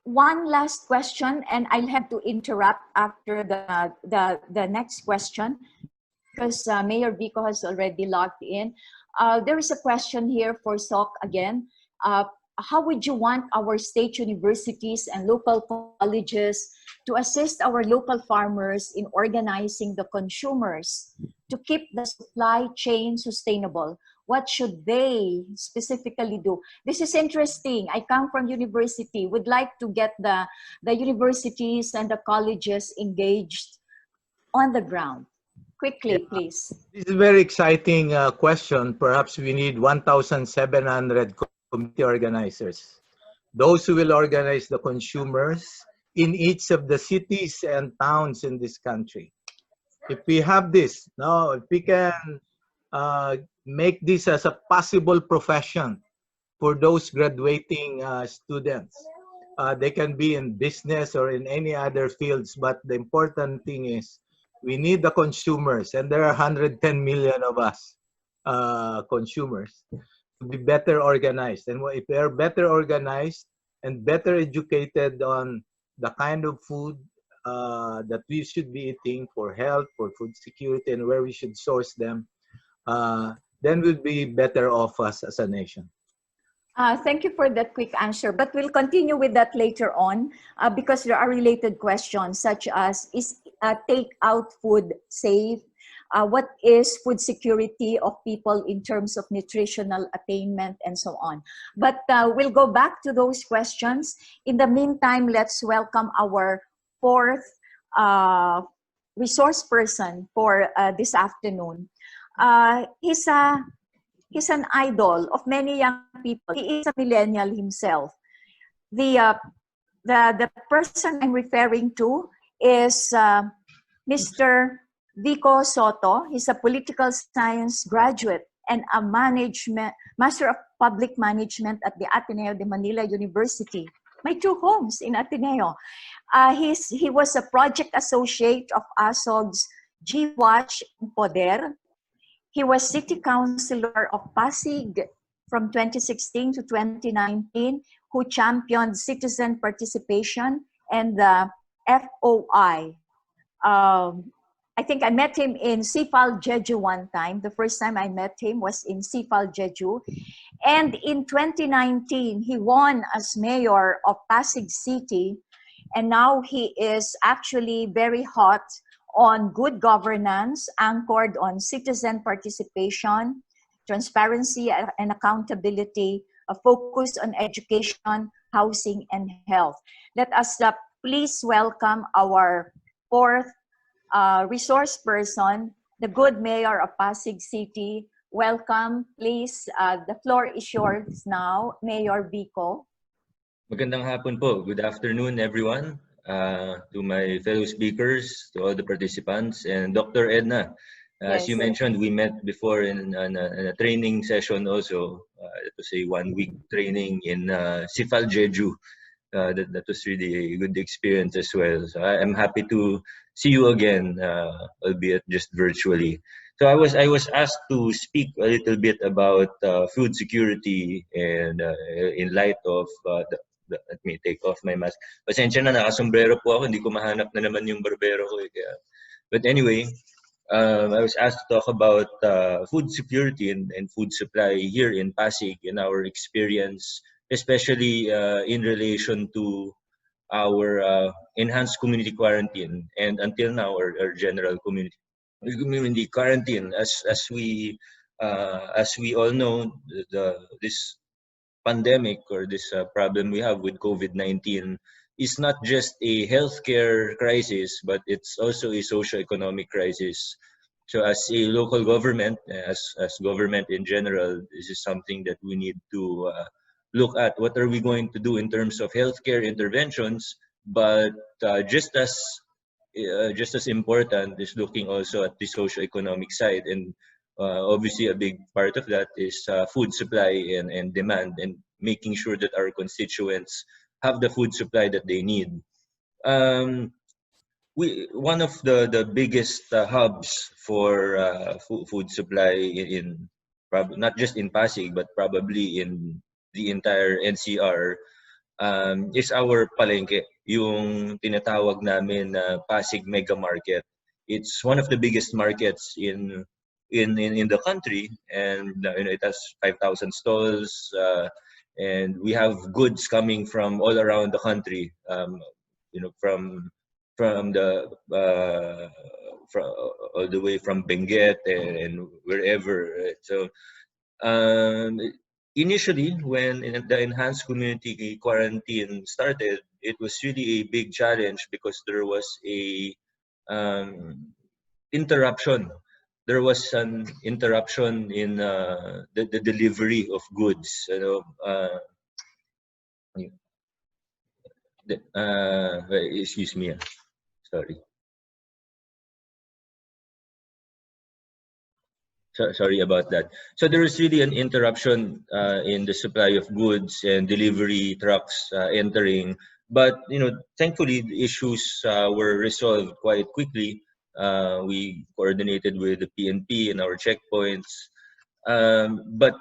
S1: One last question, and I'll have to interrupt after the next question because Mayor Vico has already logged in. There is a question here for SOC again. How would you want our state universities and local colleges to assist our local farmers in organizing the consumers to keep the supply chain sustainable? What should they specifically do? This is interesting. I come from university. Would like to get the universities and the colleges engaged on the ground. Quickly, please.
S3: This is a very exciting question. Perhaps we need 1,700 community organizers. Those who will organize the consumers in each of the cities and towns in this country. If we have this, if we can make this as a possible profession for those graduating students. They can be in business or in any other fields, but the important thing is we need the consumers, and there are 110 million of us consumers, to be better organized. And if they are better organized and better educated on the kind of food that we should be eating for health, for food security, and where we should source them, then we'll be better off as a nation.
S1: Thank you for that quick answer, but we'll continue with that later on because there are related questions such as, is takeout food safe? what is food security of people in terms of nutritional attainment and so on. But we'll go back to those questions. In the meantime, let's welcome our fourth resource person for this afternoon. He's an idol of many young people. He is a millennial himself. The person I'm referring to is Mr. Vico Soto. He's a political science graduate and a master of public management at the Ateneo de Manila University. My two homes in Ateneo. He was a project associate of ASOG's G-Watch Poder. He was city councilor of Pasig from 2016 to 2019, who championed citizen participation and the FOI. I think I met him in CIFAL Jeju one time. The first time I met him was in CIFAL Jeju. And in 2019, he won as mayor of Pasig City. And now he is actually very hot on good governance, anchored on citizen participation, transparency and accountability, a focus on education, housing, and health. Let us please welcome our fourth resource person, the good mayor of Pasig City. Welcome, please. The floor is yours now, Mayor Vico.
S5: Magandang hapon po. Good afternoon, everyone. To my fellow speakers, to all the participants, and Dr. Edna. As you mentioned, we met before in a training session also. It was a one-week training in CIFAL Jeju. That was really a good experience as well. So I'm happy to see you again, albeit just virtually. So I was asked to speak a little bit about food security and in light of let me take off my mask. Pasensya na, nakasombrero po ako. Hindi ko mahanap na naman yung barbero ko. But anyway, I was asked to talk about food security and food supply here in Pasig, in our experience, especially in relation to our enhanced community quarantine and until now our general community quarantine. As we all know, this pandemic or this problem we have with COVID-19 is not just a healthcare crisis, but it's also a socio-economic crisis. So as a local government, as government in general, this is something that we need to look at. What are we going to do in terms of healthcare interventions? But just as important is looking also at the socio-economic side, and obviously a big part of that is food supply and demand, and making sure that our constituents have the food supply that they need. One of the biggest hubs for food supply in not just in Pasig but probably in the entire NCR is our palengke, yung tinatawag namin na Pasig Mega Market. It's one of the biggest markets in the country, and it has 5,000 stalls, and we have goods coming from all around the country. From all the way from Benguet and wherever. So initially, when the enhanced community quarantine started, it was really a big challenge because there was a interruption. There was an interruption in the delivery of goods. Excuse me. Sorry. Sorry about that. So there was really an interruption in the supply of goods and delivery trucks entering. But thankfully, the issues were resolved quite quickly. We coordinated with the PNP and our checkpoints. But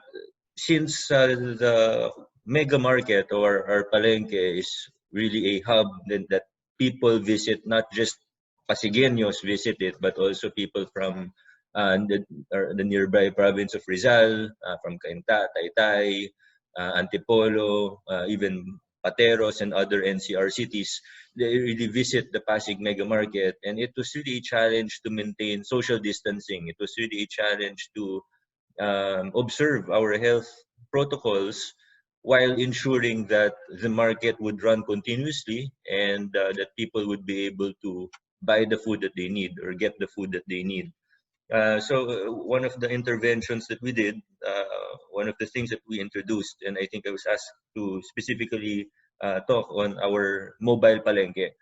S5: since the mega market or our palengke is really a hub that people visit, not just Pasigueños visit it, but also people from the nearby province of Rizal, from Cainta, Taytay, Antipolo, even Pateros and other NCR cities. they really visit the Pasig Mega Market, and it was really a challenge to maintain social distancing. It was really a challenge to observe our health protocols while ensuring that the market would run continuously and that people would be able to buy the food that they need or get the food that they need. So one of the interventions that we did, one of the things that we introduced, and I think I was asked to specifically talk on our mobile palengke.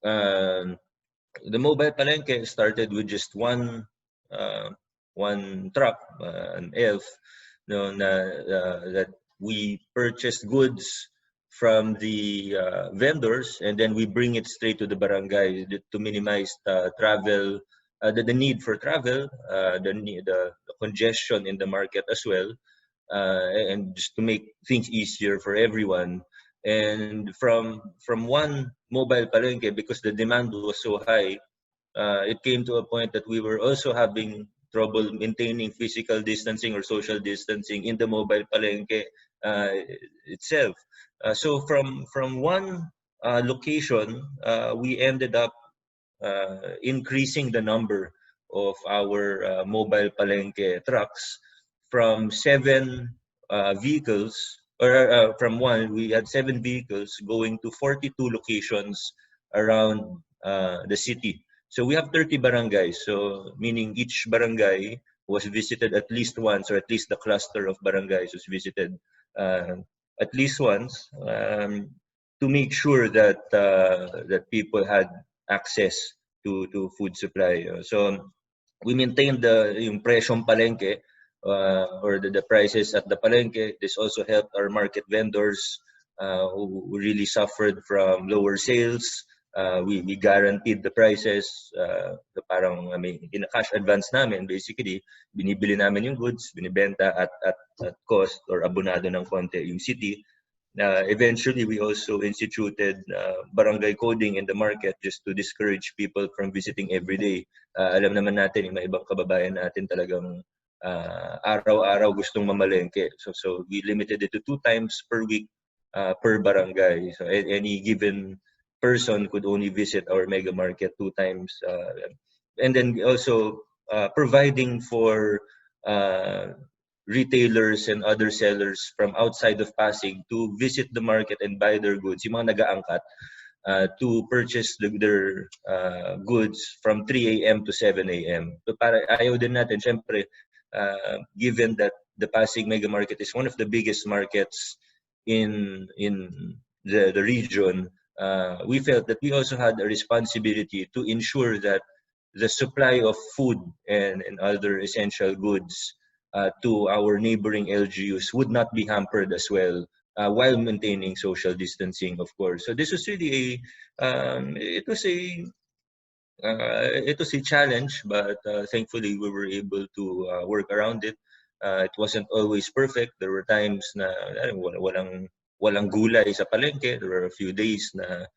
S5: The mobile palengke started with just one truck, an elf, that we purchased goods from the vendors, and then we bring it straight to the barangay to minimize travel, the need for travel, the congestion in the market as well, and just to make things easier for everyone. And from one mobile palengke, because the demand was so high, it came to a point that we were also having trouble maintaining physical distancing or social distancing in the mobile palengke itself. So from one location, we ended up increasing the number of our mobile palengke trucks from 7 vehicles, or from one, we had 7 vehicles going to 42 locations around the city. So we have 30 barangays, so meaning each barangay was visited at least once, or at least the cluster of barangays was visited at least once, to make sure that that people had access to food supply. So we maintained the presyong palengke, or the prices at the palengke. This also helped our market vendors who really suffered from lower sales. We guaranteed the prices, parang in a cash advance namin, basically binibili namin yung goods, binibenta at cost or abonado ng konti yung city. Eventually, we also instituted barangay coding in the market just to discourage people from visiting every day. Alam naman natin, yung mga ibang kababayan natin talagang araw-araw gustong mamalengke. So we limited it to 2 times per week per barangay. So any given person could only visit our mega market 2 times. And then also providing for retailers and other sellers from outside of Pasig to visit the market and buy their goods, yung mga nag-aangkat, to purchase their goods from 3 a.m. to 7 a.m. So para ayaw din natin, syempre, given that the Pasig Mega Market is one of the biggest markets in the region, we felt that we also had a responsibility to ensure that the supply of food and other essential goods to our neighboring LGUs would not be hampered as well, while maintaining social distancing, of course. So this was really it was a challenge, but thankfully we were able to work around it. It wasn't always perfect. There were times na walang gulay sa palengke. There were a few days na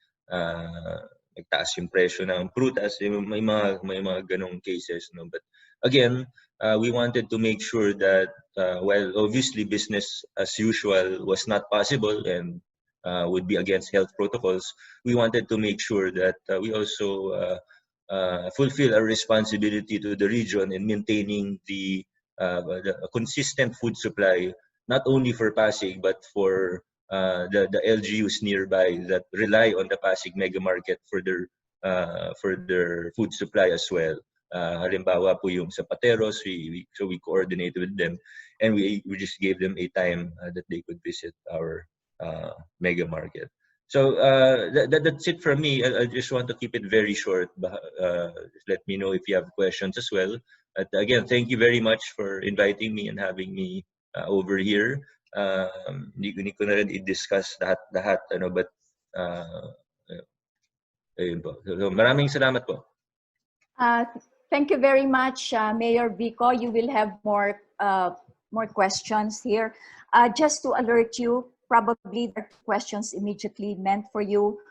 S5: nagtaas yung presyo ng prutas. May mga ganong cases, no? But again, we wanted to make sure that while obviously business as usual was not possible and would be against health protocols, we wanted to make sure that we also fulfill our responsibility to the region in maintaining the consistent food supply, not only for Pasig but for the LGUs nearby that rely on the Pasig Mega Market for their food supply as well. Halimbawa po yung zapateros, so we coordinated with them, and we just gave them a time that they could visit our mega market. So that's it from me. I just want to keep it very short. Let me know if you have questions as well. Again, thank you very much for inviting me and having me over here. Hindi ko na rin i-discuss lahat, but ayun po. So, maraming salamat po.
S1: Thank you very much, Mayor Vico. You will have more questions here. Just to alert you, probably there are questions immediately meant for you.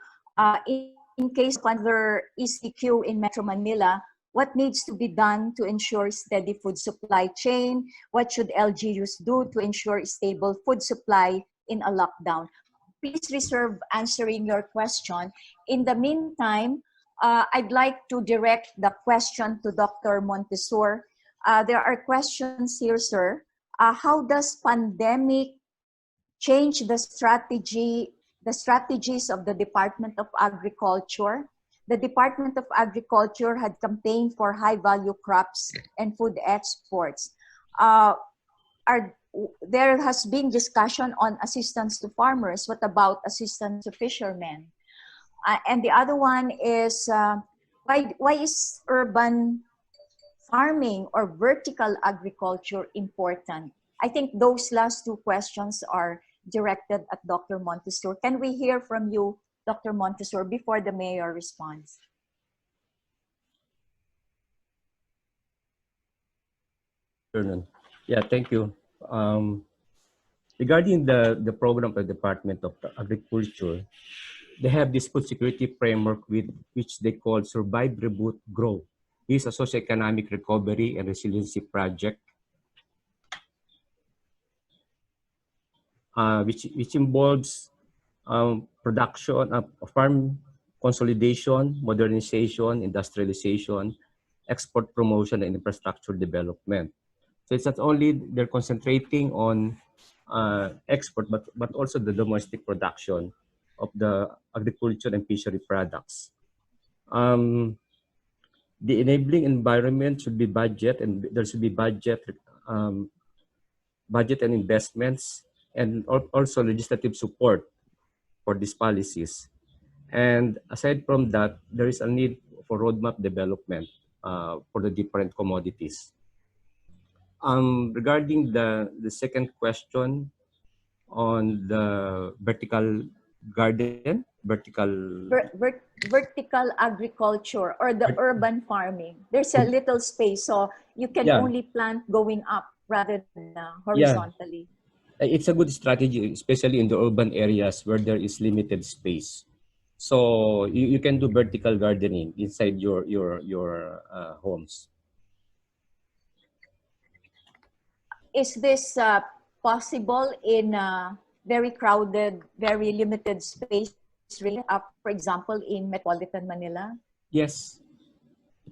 S1: In case of another ECQ in Metro Manila, what needs to be done to ensure steady food supply chain? What should LGUs do to ensure stable food supply in a lockdown? please reserve answering your question. In the meantime, I'd like to direct the question to Dr. Montessori. There are questions here, sir. How does pandemic change the strategies of the Department of Agriculture? The Department of Agriculture had campaigned for high-value crops and food exports. There has been discussion on assistance to farmers. What about assistance to fishermen? And the other one is, why is urban farming or vertical agriculture important? I think those last two questions are directed at Dr. Montessori. Can we hear from you, Dr. Montessori, before the mayor responds?
S2: Yeah, thank you. Regarding the program of the Department of Agriculture, they have this food security framework which they call Survive, Reboot, Grow. This is a socioeconomic recovery and resiliency project, which involves production, farm consolidation, modernization, industrialization, export promotion, and infrastructure development. So it's not only they're concentrating on export, but also the domestic production of the agriculture and fishery products. The enabling environment should be budget, and there should be budget and investments, and also legislative support for these policies. And aside from that, there is a need for roadmap development for the different commodities. Regarding the second question on the vertical garden,
S1: vertical agriculture or the urban farming. There's a little space, so you can only plant going up rather than horizontally.
S2: Yeah. It's a good strategy, especially in the urban areas where there is limited space. So you can do vertical gardening inside your homes.
S1: Is this possible in very crowded, very limited space, really, for example, in metropolitan Manila?
S2: Yes,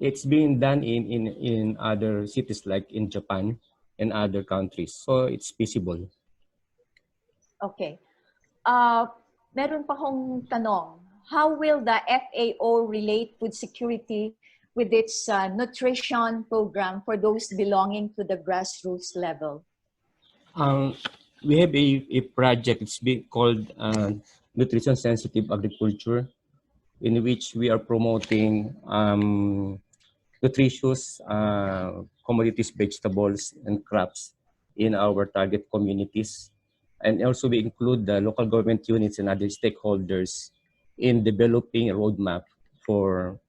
S2: it's being done in other cities like in Japan and other countries. So it's feasible.
S1: Okay. Meron pa akong tanong. How will the FAO relate food security with its nutrition program for those belonging to the grassroots level?
S2: We have a project, it's being called Nutrition Sensitive Agriculture, in which we are promoting nutritious commodities, vegetables, and crops in our target communities. And also we include the local government units and other stakeholders in developing a roadmap for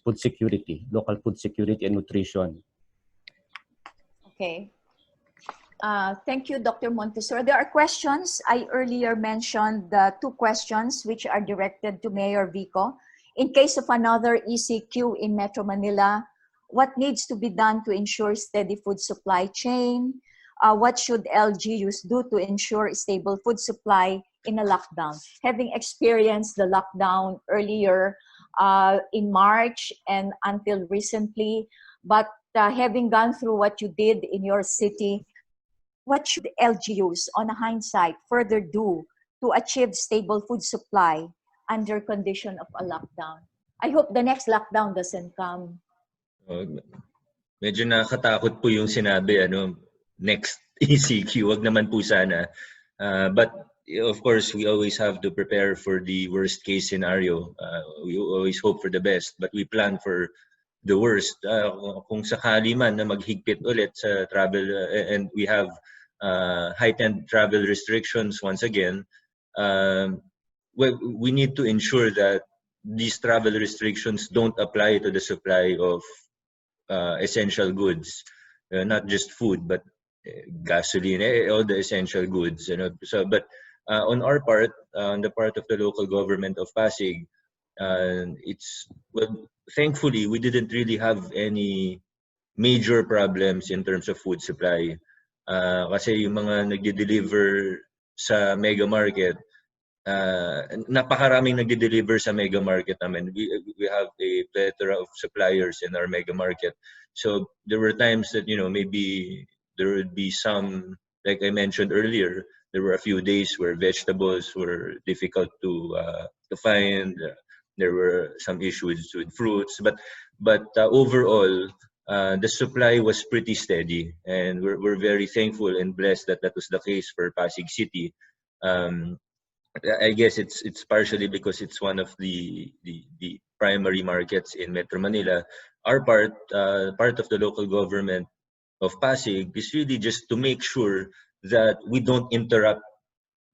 S2: food security, local food security and nutrition.
S1: Okay. Thank you, Dr. Montessori. There are questions. I earlier mentioned the two questions which are directed to Mayor Vico. In case of another ECQ in Metro Manila, what needs to be done to ensure steady food supply chain? What should LGUs do to ensure stable food supply in a lockdown? Having experienced the lockdown earlier in March and until recently, but having gone through what you did in your city, what should LGUs, on hindsight, further do to achieve stable food supply under condition of a lockdown? I hope the next lockdown doesn't come.
S5: Medyo nakakatakot po yung sinabi, next ECQ, wag naman po sana. But of course, we always have to prepare for the worst case scenario. We always hope for the best, but we plan for the worst. Kung sakali man na maghigpit ulit sa travel and we have heightened travel restrictions once again, we need to ensure that these travel restrictions don't apply to the supply of essential goods, not just food, but gasoline, all the essential goods. So, but on our part, on the part of the local government of Pasig, thankfully we didn't really have any major problems in terms of food supply. Kasi yung mga nagde-deliver sa mega market, napakaraming nagde-deliver sa mega market namin. We have a plethora of suppliers in our mega market. So there were times that, you know, maybe there would be some, like I mentioned earlier, there were a few days where vegetables were difficult to find. There were some issues with fruits, but overall, the supply was pretty steady, and we're very thankful and blessed that that was the case for Pasig City. I guess it's partially because it's one of the primary markets in Metro Manila. Our part of the local government of Pasig is really just to make sure that we don't interrupt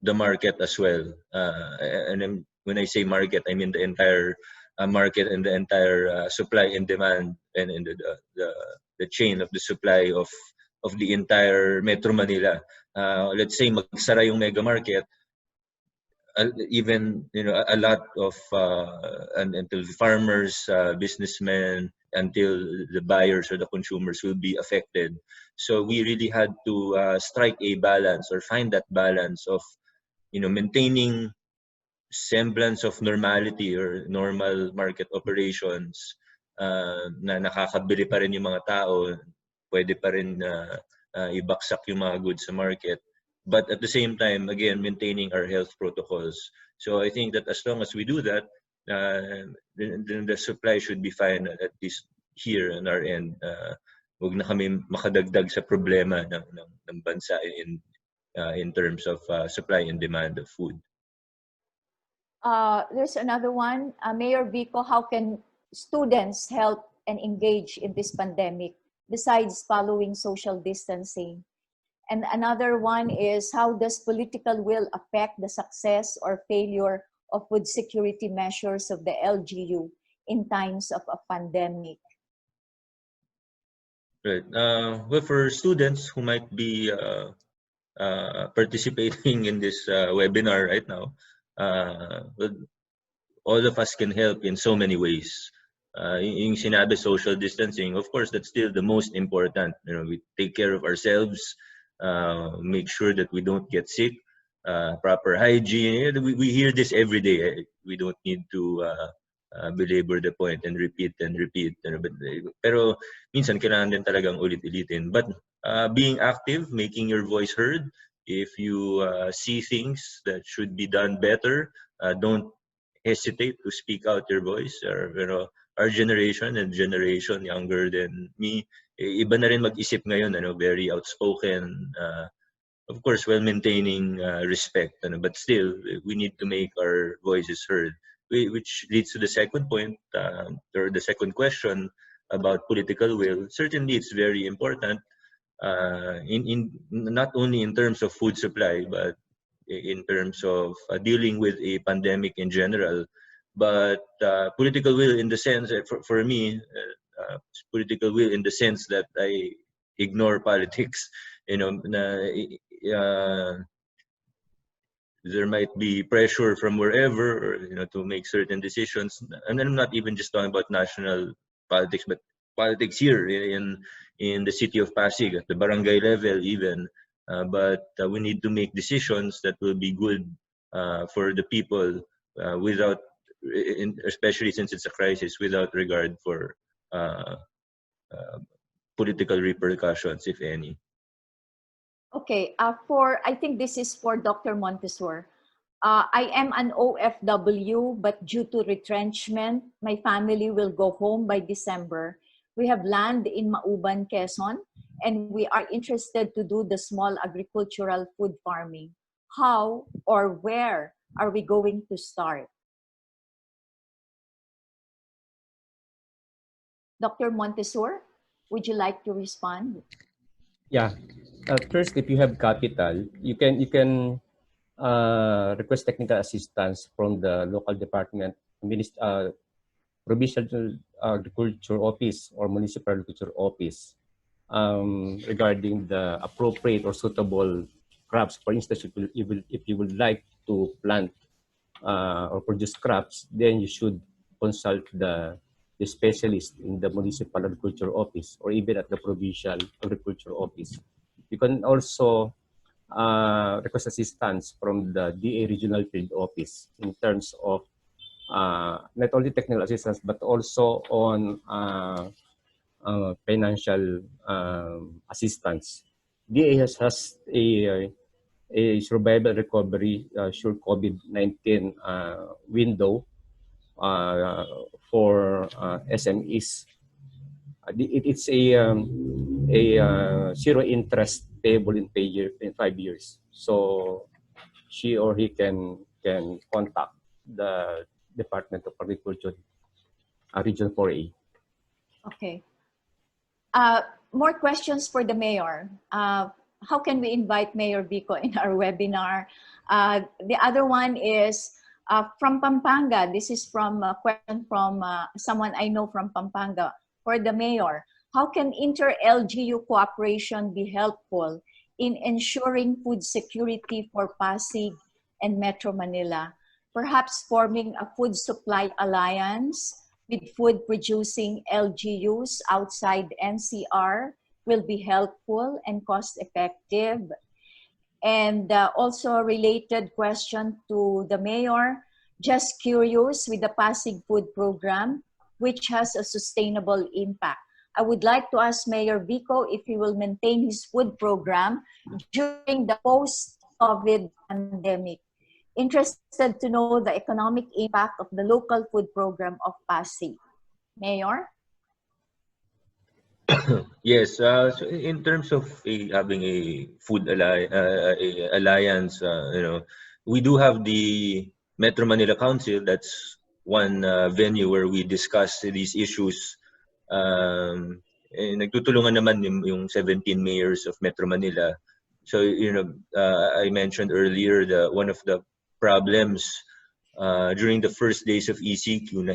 S5: the market as well. And then when I say market, I mean the entire market and the entire supply and demand and the chain of the supply of the entire Metro Manila. Let's say magsara yung mega market, even, you know, a lot of until farmers, businessmen, until the buyers or the consumers will be affected. So we really had to strike a balance or find that balance of, you know, maintaining semblance of normality or normal market operations, na nakakabili pa rin yung mga tao, pwede pa rin ibaksak yung mga goods sa market. But at the same time, again, maintaining our health protocols. So I think that as long as we do that, then the supply should be fine, at least here on our end. Huwag na kami makadagdag sa problema ng bansa in terms of supply and demand of food.
S1: There's another one. Mayor Vico, how can students help and engage in this pandemic besides following social distancing? And another one is, how does political will affect the success or failure of food security measures of the LGU in times of a pandemic?
S5: Right. Well, for students who might be participating in this webinar right now, all of us can help in so many ways. Yung sinabi, social distancing, of course, that's still the most important. You know, we take care of ourselves, make sure that we don't get sick, proper hygiene. We hear this every day. We don't need to belabor the point and repeat and repeat. Pero minsan kailangan din talagang ulit-ulitin. But being active, making your voice heard. If you see things that should be done better, don't hesitate to speak out your voice. Our generation and generation younger than me, iba na rin mag-isip ngayon, very outspoken, of course, while maintaining respect, but still, we need to make our voices heard, which leads to the second point, or the second question about political will. Certainly, it's very important, in not only in terms of food supply, but in terms of dealing with a pandemic in general. But political will in the sense, for me, political will in the sense that I ignore politics. There might be pressure from wherever, or, to make certain decisions. And I'm not even just talking about national politics, but politics here in the city of Pasig, at the barangay level even. But we need to make decisions that will be good for the people, without, especially since it's a crisis, without regard for political repercussions, if any.
S1: Okay, I think this is for Dr. Montessori. I am an OFW, but due to retrenchment, my family will go home by December. We have land in Mauban, Quezon, and we are interested to do the small agricultural food farming. How or where are we going to start? Dr. Montessori, would you like to respond?
S2: Yeah. First, if you have capital, you can request technical assistance from the local department, provincial agriculture office or municipal agriculture office, regarding the appropriate or suitable crops. For instance, if you would like to plant or produce crops, then you should consult the specialist in the municipal agriculture office or even at the provincial agriculture office. You can also request assistance from the DA Regional Field Office in terms of not only technical assistance but also on financial assistance. DA has a survival recovery sure COVID-19 window for SMEs. It's a zero interest payable in 5 years. So she or he can contact the Department of Agriculture, Region 4A.
S1: Okay. More questions for the mayor. How can we invite Mayor Vico in our webinar? The other one is from Pampanga. This is from a question from someone I know from Pampanga. For the mayor, how can inter-LGU cooperation be helpful in ensuring food security for Pasig and Metro Manila? Perhaps forming a food supply alliance with food-producing LGUs outside NCR will be helpful and cost-effective. And also a related question to the mayor, just curious with the Pasig Food Program, which has a sustainable impact. I would like to ask Mayor Vico if he will maintain his food program during the post-COVID pandemic. Interested to know the economic impact of the local food program of Pasig. Mayor?
S5: Yes, so in terms of having a food alliance, we do have the Metro Manila Council. That's one venue where we discuss these issues. Nagtutulungan naman yung 17 mayors of Metro Manila. So, I mentioned earlier that one of the problems during the first days of ECQ na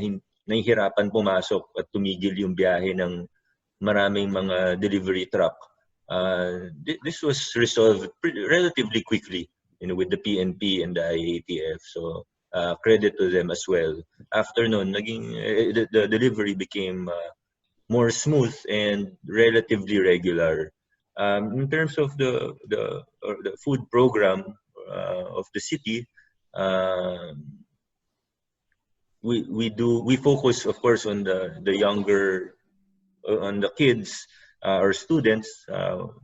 S5: nahihirapan pumasok at tumigil yung biyahe ng maraming mga delivery truck. This was resolved relatively quickly, with the PNP and the IATF. So credit to them as well. After noon, the delivery became more smooth and relatively regular. In terms of the food program of the city, we focus, of course, on the younger, on the kids or students,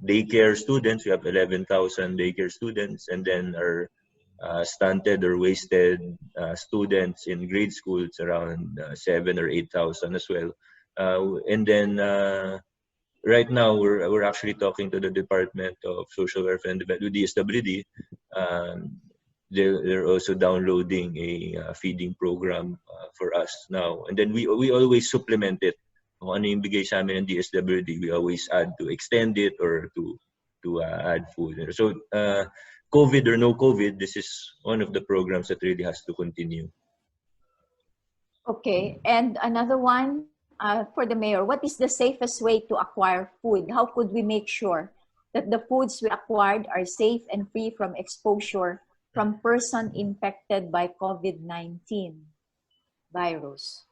S5: daycare students. We have 11,000 daycare students, and then our stunted or wasted students in grade schools around 7,000 or 8,000 as well. And then right now we're actually talking to the Department of Social Welfare and Development, DSWD. They're also downloading a feeding program for us now, and then we always supplement it. Kung ano yung bigay sa amin ng DSWD, we always add to extend it or to add food. So COVID or no COVID, this is one of the programs that really has to continue.
S1: Okay, and another one for the mayor. What is the safest way to acquire food? How could we make sure that the foods we acquired are safe and free from exposure from person infected by COVID-19 virus?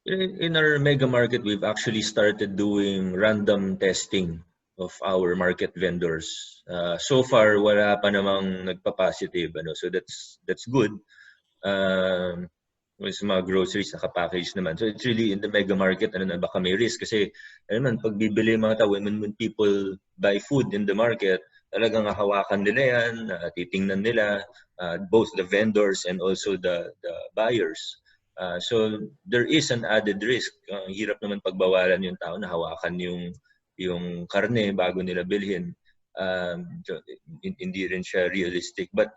S5: In our mega market, we've actually started doing random testing of our market vendors. So far, wala pa namang nagpa-positive, so that's good. Sa mga groceries, naka-package naman. So it's really in the mega market, baka may risk. Kasi, pag bibili mga tao, when people buy food in the market, talagang hawakan nila yan, titingnan nila, both the vendors and also the buyers. So there is an added risk. Hirap naman pagbawalan yung tao na hawakan yung karne bago nila bilhin. So, hindi rin siya realistic. But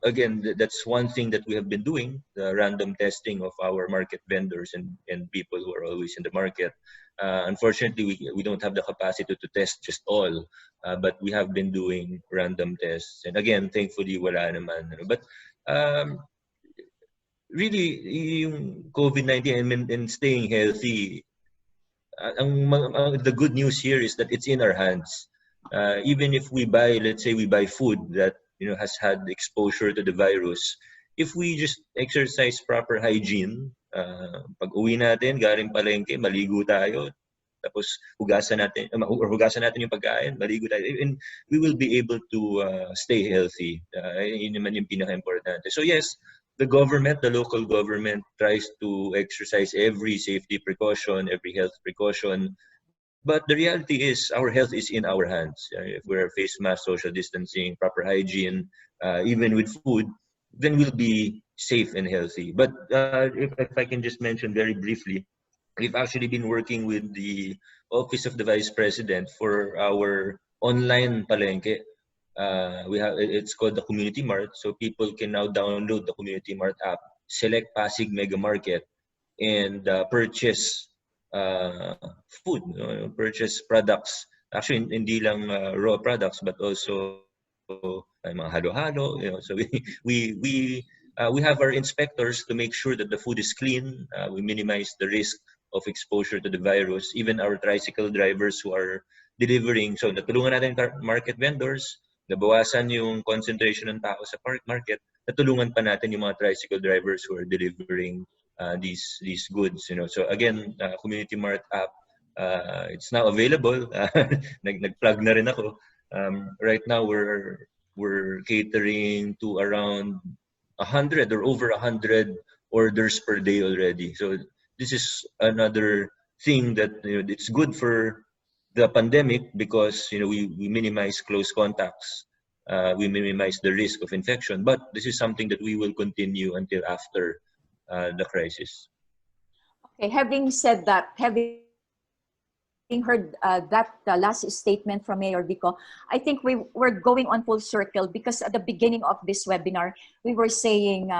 S5: again, that's one thing that we have been doing, the random testing of our market vendors and people who are always in the market. Unfortunately, we don't have the capacity to test just all, but we have been doing random tests. And again, thankfully, wala naman. But really, yung COVID-19 and staying healthy, the good news here is that it's in our hands. Even if we buy, let's say we buy food that has had exposure to the virus, if we just exercise proper hygiene, pag uwi natin, galing palengke, maligo tayo, tapos hugasan natin yung pagkain, maligo tayo, and we will be able to stay healthy. Yun naman yung pinaka-importante. So yes, the local government tries to exercise every safety precaution, every health precaution. But the reality is our health is in our hands. If we're face mask, social distancing, proper hygiene, even with food, then we'll be safe and healthy. But if I can just mention very briefly, we've actually been working with the Office of the Vice President for our online palengke. It's called the Community Mart, so people can now download the Community Mart app, select Pasig Mega Market, and purchase food, purchase products. Actually, hindi lang raw products, but also mga halo-halo. So we have our inspectors to make sure that the food is clean. We minimize the risk of exposure to the virus. Even our tricycle drivers who are delivering. So natulungan natin market vendors, nabawasan yung concentration ng tao sa market, natulungan pa natin yung mga tricycle drivers who are delivering these goods. So again, Community Mart app, it's now available. Nag-plug na rin ako. Right now we're catering to around 100 or over 100 orders per day already. So this is another thing that it's good for the pandemic because we minimize close contacts. We minimize the risk of infection, but this is something that we will continue until after the crisis.
S1: Okay, having said that, having heard that last statement from Mayor Vico, I think we're going on full circle because at the beginning of this webinar, we were saying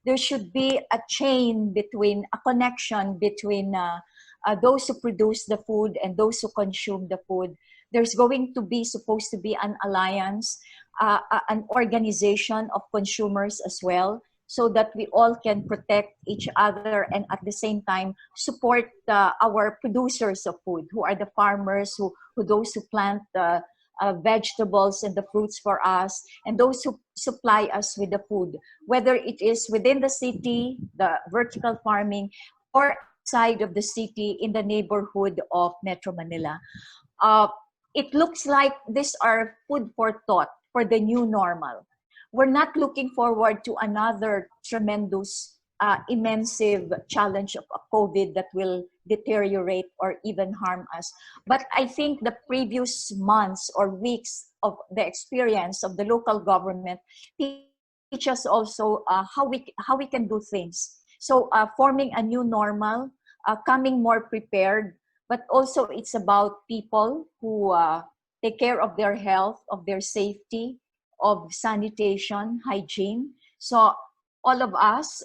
S1: there should be a connection between those who produce the food and those who consume the food. There's supposed to be an alliance, an organization of consumers as well, so that we all can protect each other and at the same time support our producers of food, who are the farmers, those who plant the vegetables and the fruits for us, and those who supply us with the food, whether it is within the city, the vertical farming, or outside of the city in the neighborhood of Metro Manila. It looks like these are food for thought for the new normal. We're not looking forward to another tremendous, immense challenge of COVID that will deteriorate or even harm us. But I think the previous months or weeks of the experience of the local government teach us also how we can do things. So forming a new normal, coming more prepared, but also it's about people who take care of their health, of their safety, of sanitation, hygiene. So all of us,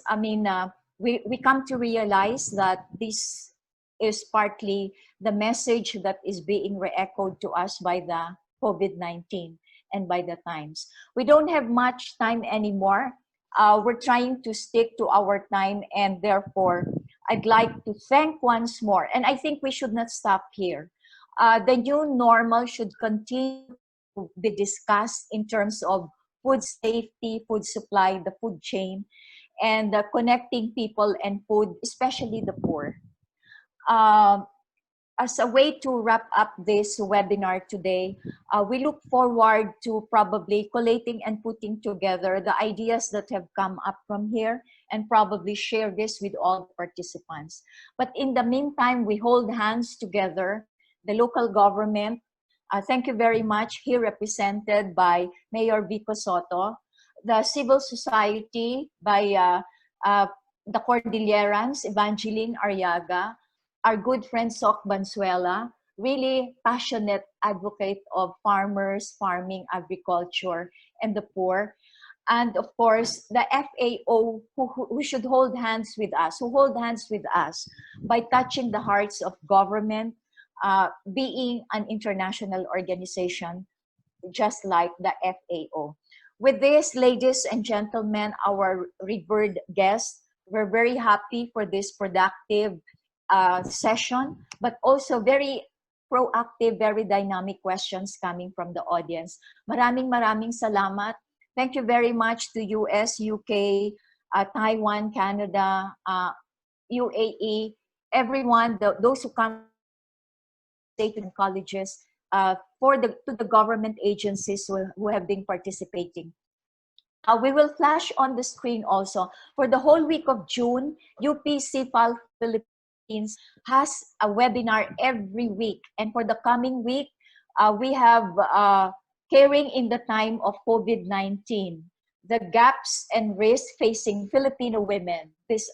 S1: we come to realize that this is partly the message that is being re-echoed to us by the COVID-19 and by the times. We don't have much time anymore. We're trying to stick to our time, and therefore I'd like to thank once more, and I think we should not stop here. The new normal should continue to be discussed in terms of food safety, food supply, the food chain, and connecting people and food, especially the poor. As a way to wrap up this webinar today, we look forward to probably collating and putting together the ideas that have come up from here and probably share this with all participants. But in the meantime, we hold hands together, the local government. Thank you very much, here represented by Mayor Vico Soto, the civil society by the Cordillerans, Evangeline Arriaga, our good friend Sok Bansuela, really passionate advocate of farmers, farming, agriculture, and the poor. And of course, the FAO, who should hold hands with us, by touching the hearts of government, being an international organization, just like the FAO. With this, ladies and gentlemen, our revered guests, we're very happy for this productive session, but also very proactive, very dynamic questions coming from the audience. Maraming salamat. Thank you very much to US, UK, Taiwan, Canada, UAE, everyone, those who come and colleges, to the government agencies who have been participating. We will flash on the screen also. For the whole week of June, UP-CIFAL Philippines has a webinar every week. And for the coming week, we have Caring in the Time of COVID-19, the gaps and risks facing Filipino women. This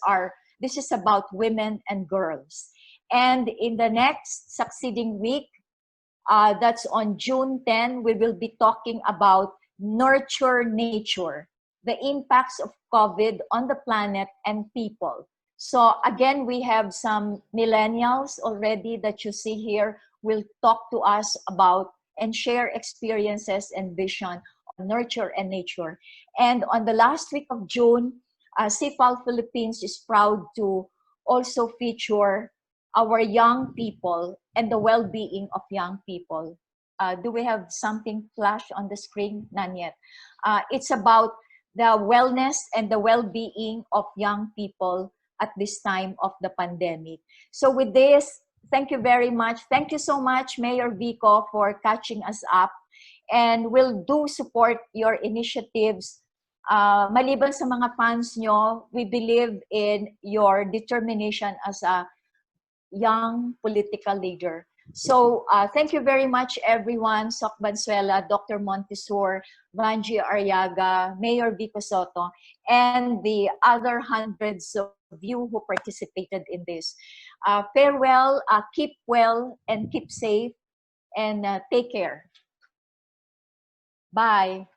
S1: is about women and girls. And in the next succeeding week, that's on June 10, we will be talking about Nurture Nature, the impacts of COVID on the planet and people. So again, we have some millennials already that you see here will talk to us about and share experiences and vision on nurture and nature. And on the last week of June, CIFAL Philippines is proud to also feature our young people and the well-being of young people. Do we have something flash on the screen? None yet. It's about the wellness and the well-being of young people at this time of the pandemic. So with this, thank you very much. Thank you so much, Mayor Vico, for catching us up. And we'll do support your initiatives. Maliban sa mga fans nyo, we believe in your determination as a young political leader. So thank you very much, everyone. Sok Bansuela, Dr. Montessori, Vanji Arriaga, Mayor Vico Soto, and the other hundreds of you who participated in this. Farewell, keep well, and keep safe, and take care. Bye.